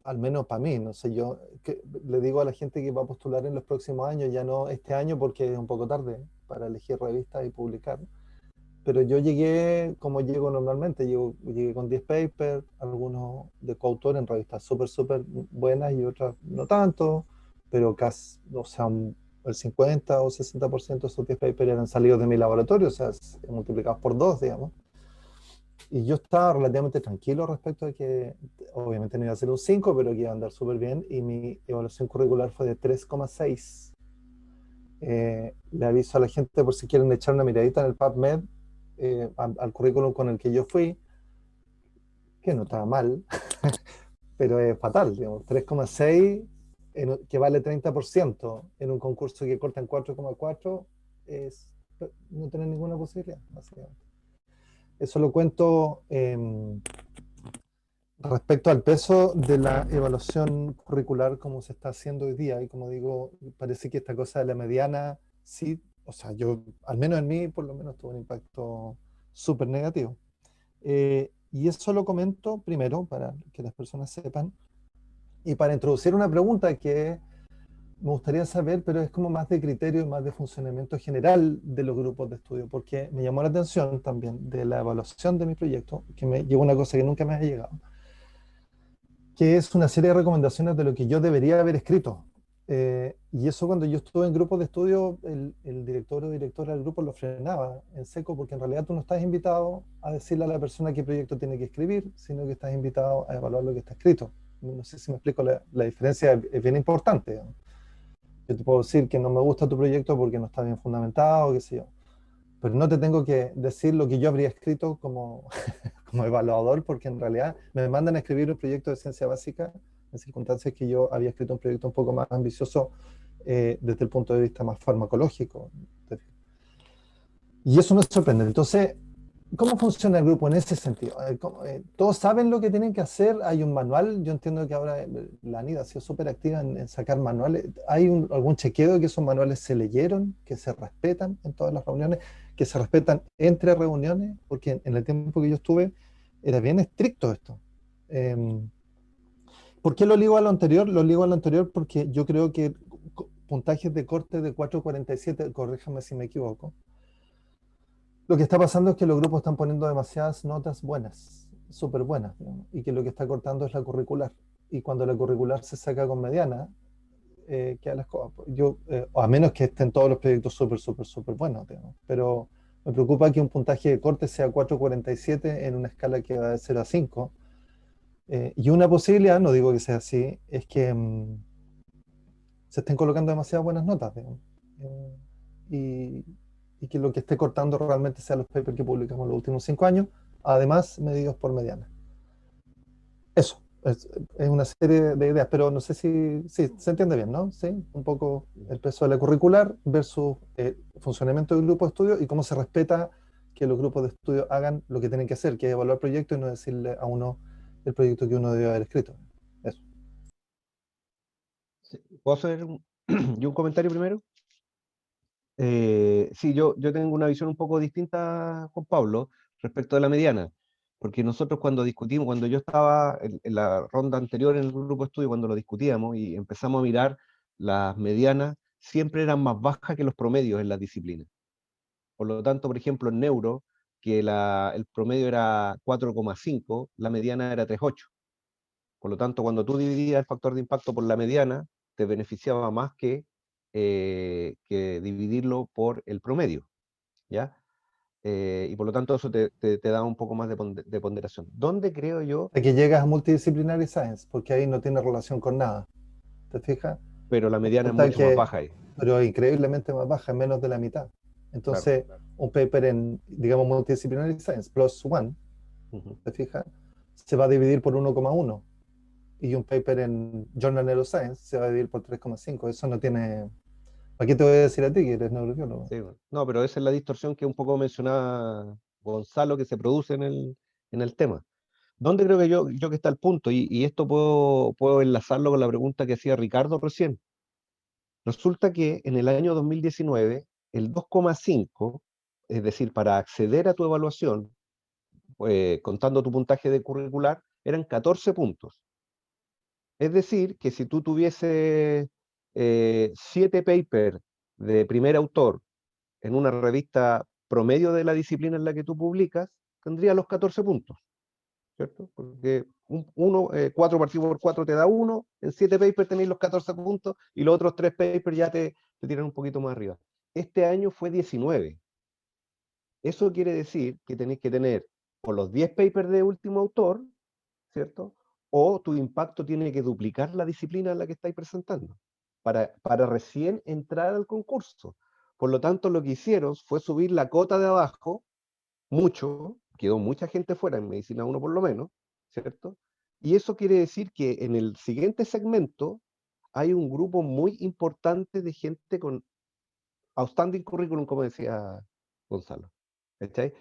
al menos para mí, no sé, yo le digo a la gente que va a postular en los próximos años, ya no este año porque es un poco tarde para elegir revistas y publicar. Pero yo llegué como llego normalmente, llegué con 10 papers, algunos de coautor en revistas súper buenas y otras no tanto, pero casi, o sea, el 50 o 60% de esos 10 papers eran salidos de mi laboratorio, o sea, multiplicados por 2, digamos. Y yo estaba relativamente tranquilo respecto de que, obviamente no iba a ser un 5, pero que iba a andar súper bien, y mi evaluación curricular fue de 3,6. Le aviso a la gente por si quieren echar una miradita en el PubMed, al currículum con el que yo fui, que no estaba mal, pero es fatal, digamos, 3,6, que vale 30% en un concurso que corta en 4,4, es no tener ninguna posibilidad, básicamente. Eso lo cuento respecto al peso de la evaluación curricular como se está haciendo hoy día, y como digo, parece que esta cosa de la mediana, sí, o sea, yo, al menos en mí, por lo menos tuvo un impacto súper negativo. Y eso lo comento primero para que las personas sepan, y para introducir una pregunta que me gustaría saber, pero es como más de criterio y más de funcionamiento general de los grupos de estudio, porque me llamó la atención también de la evaluación de mi proyecto, que me llegó una cosa que nunca me ha llegado, que es una serie de recomendaciones de lo que yo debería haber escrito. Y eso, cuando yo estuve en grupos de estudio, el director o directora del grupo lo frenaba en seco, porque en realidad tú no estás invitado a decirle a la persona qué proyecto tiene que escribir, sino que estás invitado a evaluar lo que está escrito. No sé si me explico, la diferencia es bien importante, ¿no? Yo te puedo decir que no me gusta tu proyecto porque no está bien fundamentado, qué sé yo, pero no te tengo que decir lo que yo habría escrito como, como evaluador, porque en realidad me mandan a escribir un proyecto de ciencia básica en circunstancias que yo había escrito un proyecto un poco más ambicioso desde el punto de vista más farmacológico. Y eso me sorprende. Entonces, ¿cómo funciona el grupo en ese sentido? ¿Todos saben lo que tienen que hacer? ¿Hay un manual? Yo entiendo que ahora la ANID ha sido súper activa en sacar manuales. ¿Hay algún chequeo de que esos manuales se leyeron, que se respetan en todas las reuniones, que se respetan entre reuniones? Porque en el tiempo que yo estuve era bien estricto esto. ¿Por qué lo ligo a lo anterior? Lo ligo a lo anterior porque yo creo que puntajes de corte de 4,47, corríjame si me equivoco, lo que está pasando es que los grupos están poniendo demasiadas notas buenas súper buenas, digamos, y que lo que está cortando es la curricular. Y cuando la curricular se saca con mediana, queda la escoba. O a menos que estén todos los proyectos súper buenos, digamos. Pero me preocupa que un puntaje de corte sea 4,47 en una escala que va de 0 a 5. Y una posibilidad, no digo que sea así, es que se estén colocando demasiadas buenas notas, digamos. Y, y que lo que esté cortando realmente sea los papers que publicamos en los últimos 5 años, además medidos por mediana. Eso, es una serie de ideas, pero no sé si se entiende bien, ¿no? Sí, un poco el peso de la curricular versus el funcionamiento del grupo de estudio y cómo se respeta que los grupos de estudio hagan lo que tienen que hacer, que es evaluar proyectos y no decirle a uno el proyecto que uno debe haber escrito. Eso. Sí, ¿puedo hacer yo un comentario primero? Sí, yo tengo una visión un poco distinta, Juan Pablo, respecto de la mediana, porque nosotros cuando discutimos, cuando yo estaba en la ronda anterior en el grupo de estudio, cuando lo discutíamos y empezamos a mirar las medianas, siempre eran más bajas que los promedios en las disciplinas. Por lo tanto, por ejemplo, en neuro, que el promedio era 4,5, la mediana era 3,8. Por lo tanto, cuando tú dividías el factor de impacto por la mediana, te beneficiaba más que dividirlo por el promedio, ¿ya? Y por lo tanto eso te da un poco más de ponderación. ¿Dónde creo yo? De que llegas a multidisciplinary science, porque ahí no tiene relación con nada. ¿Te fijas? Pero la mediana es Resulta mucho más que, baja ahí. pero increíblemente más baja, menos de la mitad. Claro. Entonces, un paper en, digamos, multidisciplinary science plus one, Ujú. ¿te fijas? Se va a dividir por 1,1. Y un paper en Journal Neuroscience se va a dividir por 3,5. Eso no tiene... ¿Para qué te voy a decir a ti que eres neurobiólogo? Sí, bueno. No, pero esa es la distorsión que un poco mencionaba Gonzalo que se produce en el tema. ¿Dónde creo que está el punto? Y esto puedo enlazarlo con la pregunta que hacía Ricardo recién. Resulta que en el año 2019, el 2,5, es decir, para acceder a tu evaluación, contando tu puntaje de curricular, eran 14 puntos. Es decir, que si tú tuvieses 7 papers de primer autor en una revista promedio de la disciplina en la que tú publicas, tendrías los 14 puntos, ¿cierto? Porque 4 partido por 4 te da 1, en 7 papers tenéis los 14 puntos y los otros 3 papers ya te tiran un poquito más arriba. Este año fue 19. Eso quiere decir que tenéis que tener o los 10 papers de último autor, ¿cierto? O tu impacto tiene que duplicar la disciplina en la que estáis presentando para recién entrar al concurso. Por lo tanto, lo que hicieron fue subir la cota de abajo mucho, quedó mucha gente fuera en medicina 1 por lo menos, ¿cierto? Y eso quiere decir que en el siguiente segmento hay un grupo muy importante de gente con outstanding curriculum, como decía Gonzalo. ¿Cachai?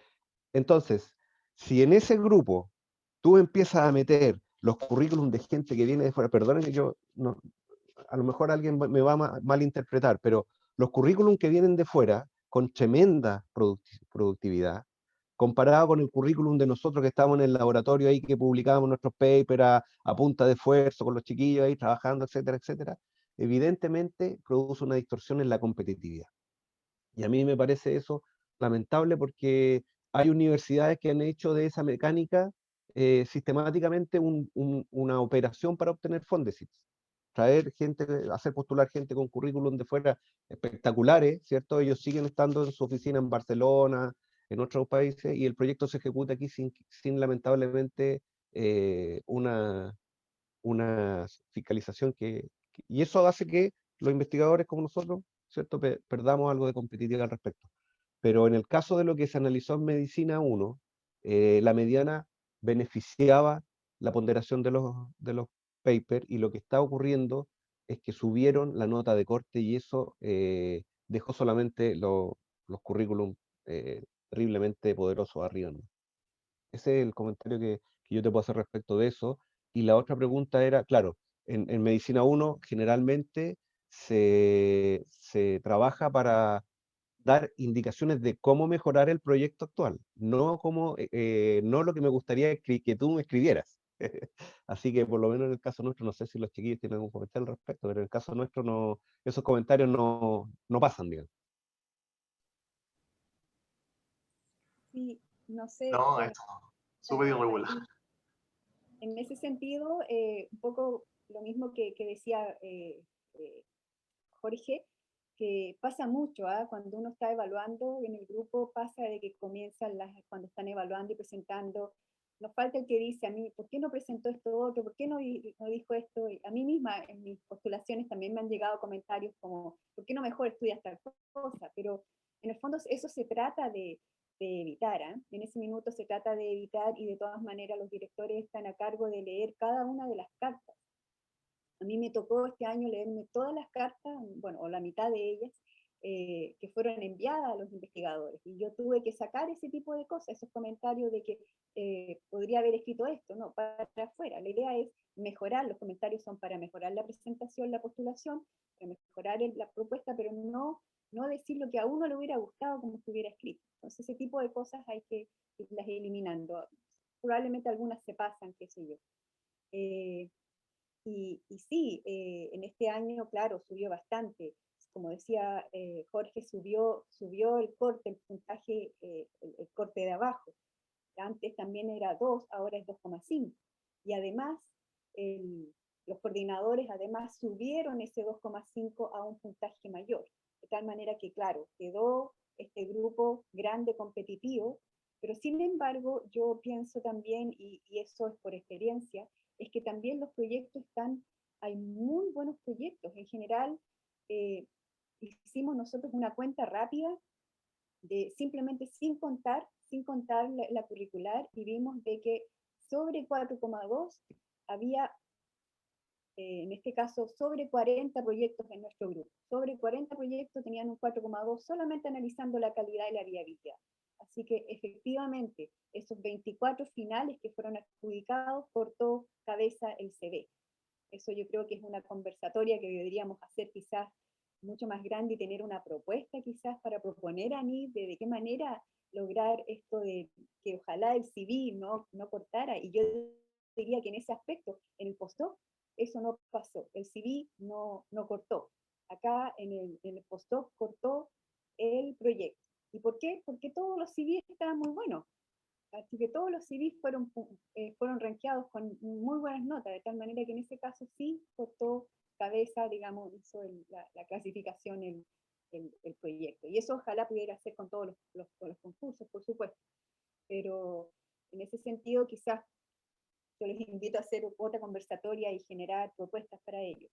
Entonces, si en ese grupo tú empiezas a meter los currículums de gente que viene de fuera, perdonen que yo, no, a lo mejor alguien me va a malinterpretar, pero los currículums que vienen de fuera, con tremenda productividad, comparado con el currículum de nosotros que estábamos en el laboratorio ahí, que publicábamos nuestros papers a punta de esfuerzo, con los chiquillos ahí trabajando, etcétera, etcétera, evidentemente produce una distorsión en la competitividad. Y a mí me parece eso lamentable porque hay universidades que han hecho de esa mecánica sistemáticamente una operación para obtener Fondesits. Traer gente, hacer postular gente con currículum de fuera espectaculares, ¿cierto? Ellos siguen estando en su oficina en Barcelona, en otros países, y el proyecto se ejecuta aquí sin lamentablemente una fiscalización y eso hace que los investigadores como nosotros, ¿cierto? Perdamos algo de competitividad al respecto. Pero en el caso de lo que se analizó en Medicina 1, la mediana beneficiaba la ponderación de los papers y lo que está ocurriendo es que subieron la nota de corte y eso dejó solamente los currículum terriblemente poderosos arriba, ¿no? Ese es el comentario que yo te puedo hacer respecto de eso. Y la otra pregunta era, claro, en Medicina 1 generalmente se trabaja para dar indicaciones de cómo mejorar el proyecto actual, no lo que me gustaría que tú me escribieras. Así que por lo menos en el caso nuestro, no sé si los chiquillos tienen algún comentario al respecto, pero en el caso nuestro no, esos comentarios no pasan, digamos. Sí, no sé, No, bueno, esto súper irregular. en ese sentido, un poco lo mismo que decía Jorge, que pasa mucho, cuando uno está evaluando en el grupo, pasa de que comienzan cuando están evaluando y presentando, nos falta el que dice a mí, ¿por qué no presentó esto otro? ¿Por qué no dijo esto? Y a mí misma, en mis postulaciones también me han llegado comentarios como, ¿por qué no mejor estudias tal cosa? Pero en el fondo eso se trata de evitar, en ese minuto se trata de evitar, y de todas maneras los directores están a cargo de leer cada una de las cartas. A mí me tocó este año leerme todas las cartas, bueno, o la mitad de ellas, que fueron enviadas a los investigadores. Y yo tuve que sacar ese tipo de cosas, esos comentarios de que podría haber escrito esto, no, para afuera. La idea es mejorar, los comentarios son para mejorar la presentación, la postulación, para mejorar la propuesta, pero no decir lo que a uno le hubiera gustado como estuviera escrito. Entonces ese tipo de cosas hay que irlas eliminando. Probablemente algunas se pasan, qué sé yo. Y sí, en este año, claro, subió bastante. Como decía Jorge, subió el corte, el puntaje, el corte de abajo. Antes también era 2, ahora es 2,5. Y además, los coordinadores además subieron ese 2,5 a un puntaje mayor. De tal manera que, claro, quedó este grupo grande competitivo, pero sin embargo, yo pienso también, y eso es por experiencia, es que también los proyectos hay muy buenos proyectos. En general, hicimos nosotros una cuenta rápida de simplemente sin contar la curricular, y vimos de que sobre 4,2 había, en este caso, sobre 40 proyectos en nuestro grupo. Sobre 40 proyectos tenían un 4,2 solamente analizando la calidad y la viabilidad. Así que efectivamente, esos 24 finales que fueron adjudicados, cortó cabeza el CV. Eso yo creo que es una conversatoria que deberíamos hacer quizás mucho más grande, y tener una propuesta quizás para proponer a NID de qué manera lograr esto de que ojalá el CV no cortara. Y yo diría que en ese aspecto, en el postdoc, eso no pasó. El CV no cortó. Acá en el postdoc cortó el proyecto. ¿Y por qué? Porque todos los CV estaban muy buenos. Así que todos los CVs fueron rankeados con muy buenas notas, de tal manera que en ese caso sí cortó cabeza, digamos, hizo la clasificación el proyecto. Y eso ojalá pudiera hacer con todos los concursos, por supuesto. Pero en ese sentido, quizás yo les invito a hacer otra conversatoria y generar propuestas para ello.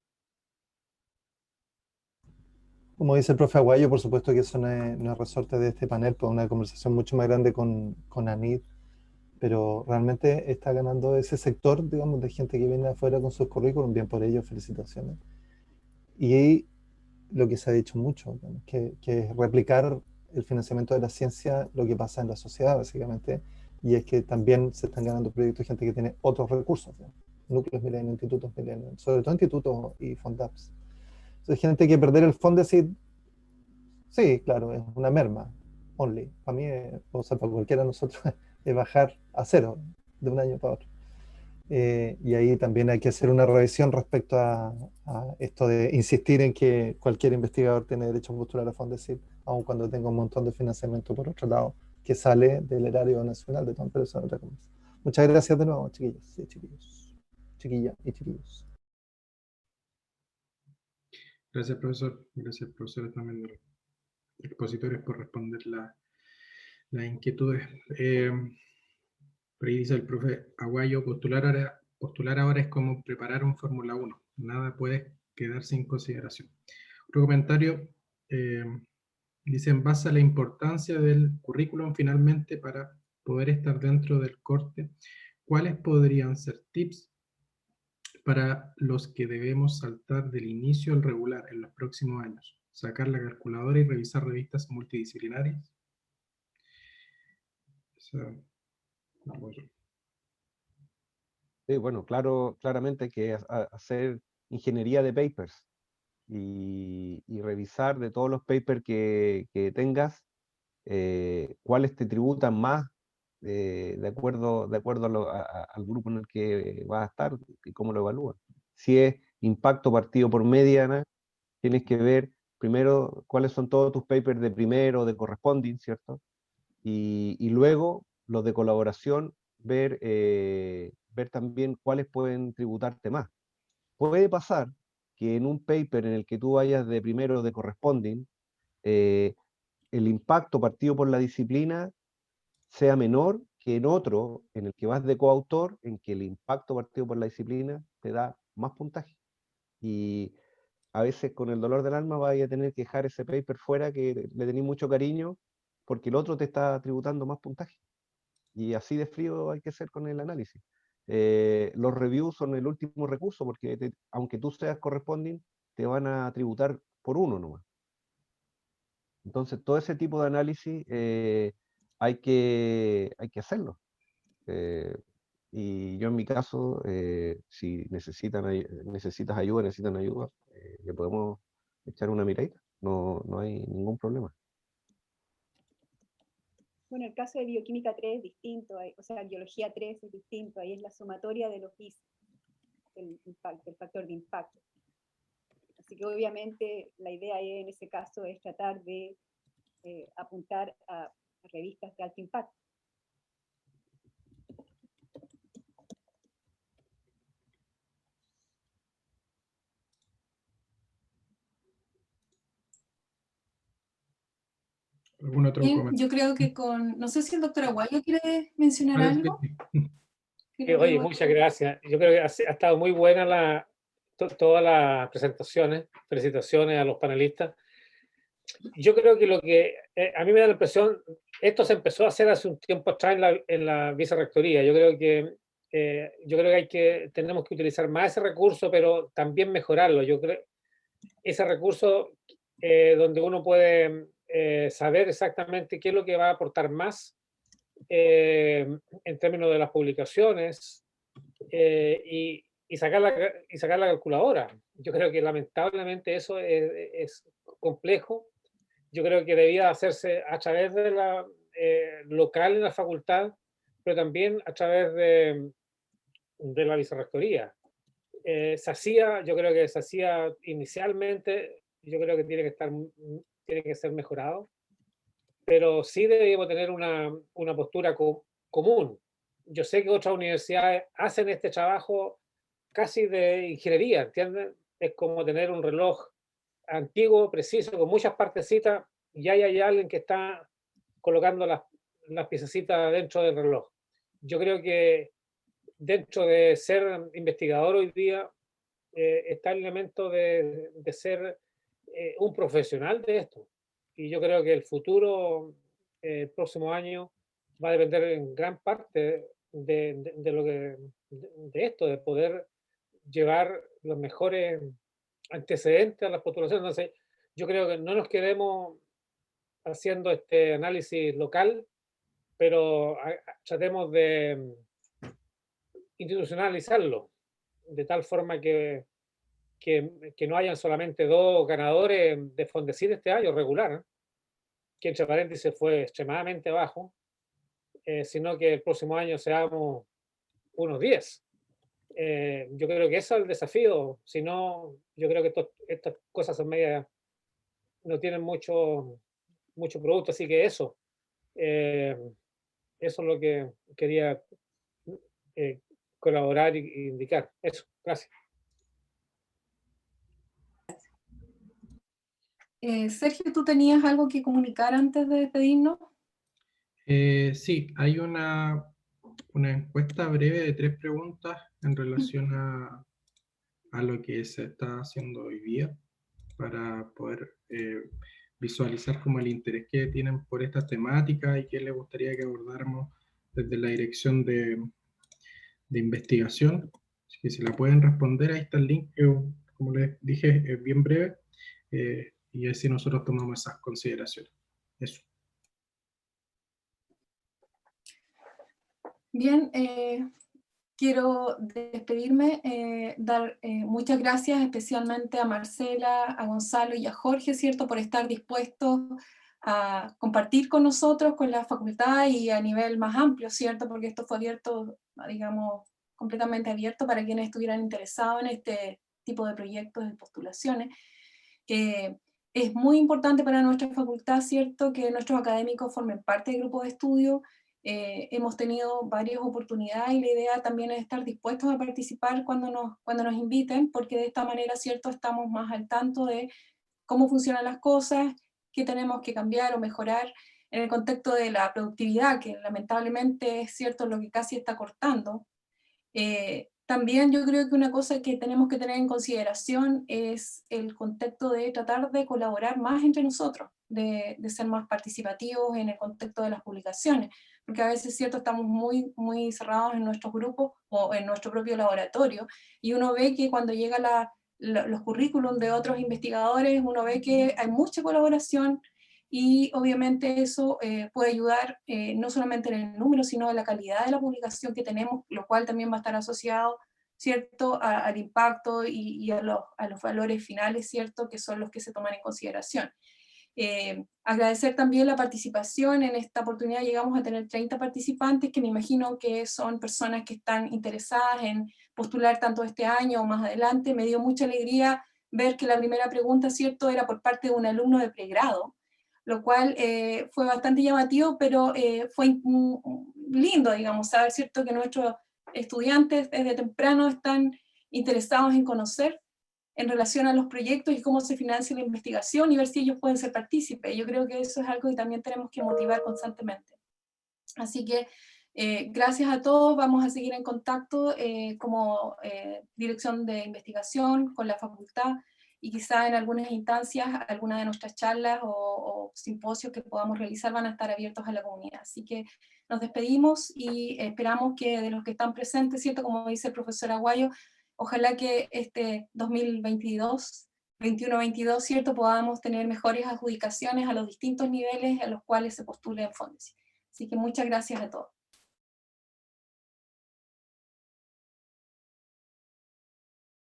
Como dice el profe Aguayo, por supuesto que eso no es resorte de este panel, pues una conversación mucho más grande con ANID, pero realmente está ganando ese sector, digamos, de gente que viene afuera con sus currículum, bien por ello, felicitaciones. Y lo que se ha dicho mucho, que es replicar el financiamiento de la ciencia, lo que pasa en la sociedad, básicamente, y es que también se están ganando proyectos de gente que tiene otros recursos, ¿no? Núcleos Millennium, institutos Millennium, sobre todo institutos y Fondaps. Entonces, gente que perder el Fondesit, sí, claro, es una merma, only. Para mí, o sea, para cualquiera de nosotros, es bajar a cero de un año para otro. Y ahí también hay que hacer una revisión respecto a esto de insistir en que cualquier investigador tiene derecho a postular a Fondesit, aun cuando tenga un montón de financiamiento por otro lado, que sale del erario nacional de todo, pero eso es otra cosa. Muchas gracias de nuevo, chiquillos y chiquillos. Chiquillas y chiquillos. Gracias, profesor. Gracias, profesor, también de los expositores por responder las inquietudes. Por ahí dice el profe Aguayo, postular ahora es como preparar un Fórmula 1. Nada puede quedar sin consideración. Otro comentario dice, en base a la importancia del currículum finalmente para poder estar dentro del corte, ¿cuáles podrían ser tips para los que debemos saltar del inicio al regular en los próximos años? Sacar la calculadora y revisar revistas multidisciplinarias. Sí, bueno, claramente que hacer ingeniería de papers y revisar de todos los papers que tengas, cuáles te tributan más de acuerdo al grupo en el que vas a estar y cómo lo evalúas. Si es impacto partido por mediana, tienes que ver primero cuáles son todos tus papers de primero, de corresponding, ¿cierto? Y luego los de colaboración, ver ver también cuáles pueden tributarte más. Puede pasar que en un paper en el que tú vayas de primero de corresponding, el impacto partido por la disciplina sea menor que en otro, en el que vas de coautor, en que el impacto partido por la disciplina te da más puntaje. Y a veces con el dolor del alma vas a tener que dejar ese paper fuera que le tenés mucho cariño, porque el otro te está tributando más puntaje. Y así de frío hay que ser con el análisis. Los reviews son el último recurso, porque aunque tú seas corresponding, te van a tributar por uno nomás. Entonces, todo ese tipo de análisis hay que hacerlo. Y yo en mi caso, si necesitas ayuda, le podemos echar una miradita. No hay ningún problema. Bueno, el caso de bioquímica 3 es distinto, o sea, biología 3 es distinto, ahí es la sumatoria de los IS, el factor de impacto. Así que obviamente la idea en ese caso es tratar de apuntar a revistas de alto impacto. ¿Algún otro Bien, comentario? yo creo que no sé si el doctor Aguayo quiere mencionar algo. Oye, muchas gracias. Yo creo que ha estado muy buena todas las presentaciones. Felicitaciones a los panelistas. Yo creo que lo que a mí me da la impresión, esto se empezó a hacer hace un tiempo atrás en la vicerrectoría. Yo creo que tenemos que utilizar más ese recurso, pero también mejorarlo. Yo creo ese recurso donde uno puede saber exactamente qué es lo que va a aportar más en términos de las publicaciones y sacar la calculadora. Yo creo que lamentablemente eso es complejo. Yo creo que debía hacerse a través de la local en la facultad, pero también a través de la vicerrectoría. Yo creo que se hacía inicialmente, yo creo que tiene que ser mejorado, pero sí debemos tener una postura común. Yo sé que otras universidades hacen este trabajo casi de ingeniería, ¿entienden? Es como tener un reloj antiguo, preciso, con muchas partecitas, y hay alguien que está colocando las piececitas dentro del reloj. Yo creo que dentro de ser investigador hoy día está el elemento de ser un profesional de esto. Y yo creo que el futuro, el próximo año, va a depender en gran parte de esto, de poder llevar los mejores antecedentes a las postulaciones. Entonces, yo creo que no nos quedemos haciendo este análisis local, pero tratemos de institucionalizarlo, de tal forma que no hayan solamente 2 ganadores de Fondesit este año, regular, que entre paréntesis fue extremadamente bajo, sino que el próximo año seamos unos 10. Yo creo que ese es el desafío, si no, yo creo que estas cosas son medias, no tienen mucho producto, así que eso es lo que quería colaborar e indicar. Eso, gracias. Sergio, ¿tú tenías algo que comunicar antes de despedirnos? Sí, hay una encuesta breve de 3 preguntas en relación a lo que se está haciendo hoy día para poder visualizar como el interés que tienen por esta temática y qué les gustaría que abordáramos desde la dirección de investigación. Así que si la pueden responder, ahí está el link, que como les dije es bien breve, y así nosotros tomamos esas consideraciones. Eso. Bien, quiero despedirme, dar muchas gracias especialmente a Marcela, a Gonzalo y a Jorge, ¿cierto?, por estar dispuestos a compartir con nosotros, con la facultad y a nivel más amplio, ¿cierto?, porque esto fue abierto, digamos, completamente abierto para quienes estuvieran interesados en este tipo de proyectos y postulaciones. Es muy importante para nuestra facultad, ¿cierto?, que nuestros académicos formen parte del grupo de estudio, hemos tenido varias oportunidades y la idea también es estar dispuestos a participar cuando nos inviten, porque de esta manera, ¿cierto?, estamos más al tanto de cómo funcionan las cosas, qué tenemos que cambiar o mejorar en el contexto de la productividad, que lamentablemente es cierto lo que casi está cortando. También yo creo que una cosa que tenemos que tener en consideración es el contexto de tratar de colaborar más entre nosotros, de ser más participativos en el contexto de las publicaciones, porque a veces, cierto, estamos muy cerrados en nuestros grupos o en nuestro propio laboratorio, y uno ve que cuando llegan los currículums de otros investigadores, uno ve que hay mucha colaboración, y obviamente eso puede ayudar no solamente en el número, sino en la calidad de la publicación que tenemos, lo cual también va a estar asociado, ¿cierto?, al impacto y a los valores finales, ¿cierto?, que son los que se toman en consideración. Agradecer también la participación. En esta oportunidad llegamos a tener 30 participantes, que me imagino que son personas que están interesadas en postular tanto este año o más adelante. Me dio mucha alegría ver que la primera pregunta, ¿cierto?, era por parte de un alumno de pregrado, lo cual fue bastante llamativo, pero fue lindo, digamos, saber, ¿cierto?, que nuestros estudiantes desde temprano están interesados en conocer en relación a los proyectos y cómo se financia la investigación y ver si ellos pueden ser partícipes. Yo creo que eso es algo que también tenemos que motivar constantemente. Así que gracias a todos, vamos a seguir en contacto como dirección de investigación con la facultad, y quizá en algunas instancias, algunas de nuestras charlas o simposios que podamos realizar van a estar abiertos a la comunidad. Así que nos despedimos y esperamos que de los que están presentes, ¿cierto?, como dice el profesor Aguayo, ojalá que este 2022, 21-22, ¿cierto?, podamos tener mejores adjudicaciones a los distintos niveles a los cuales se postule en Fondesit. Así que muchas gracias a todos.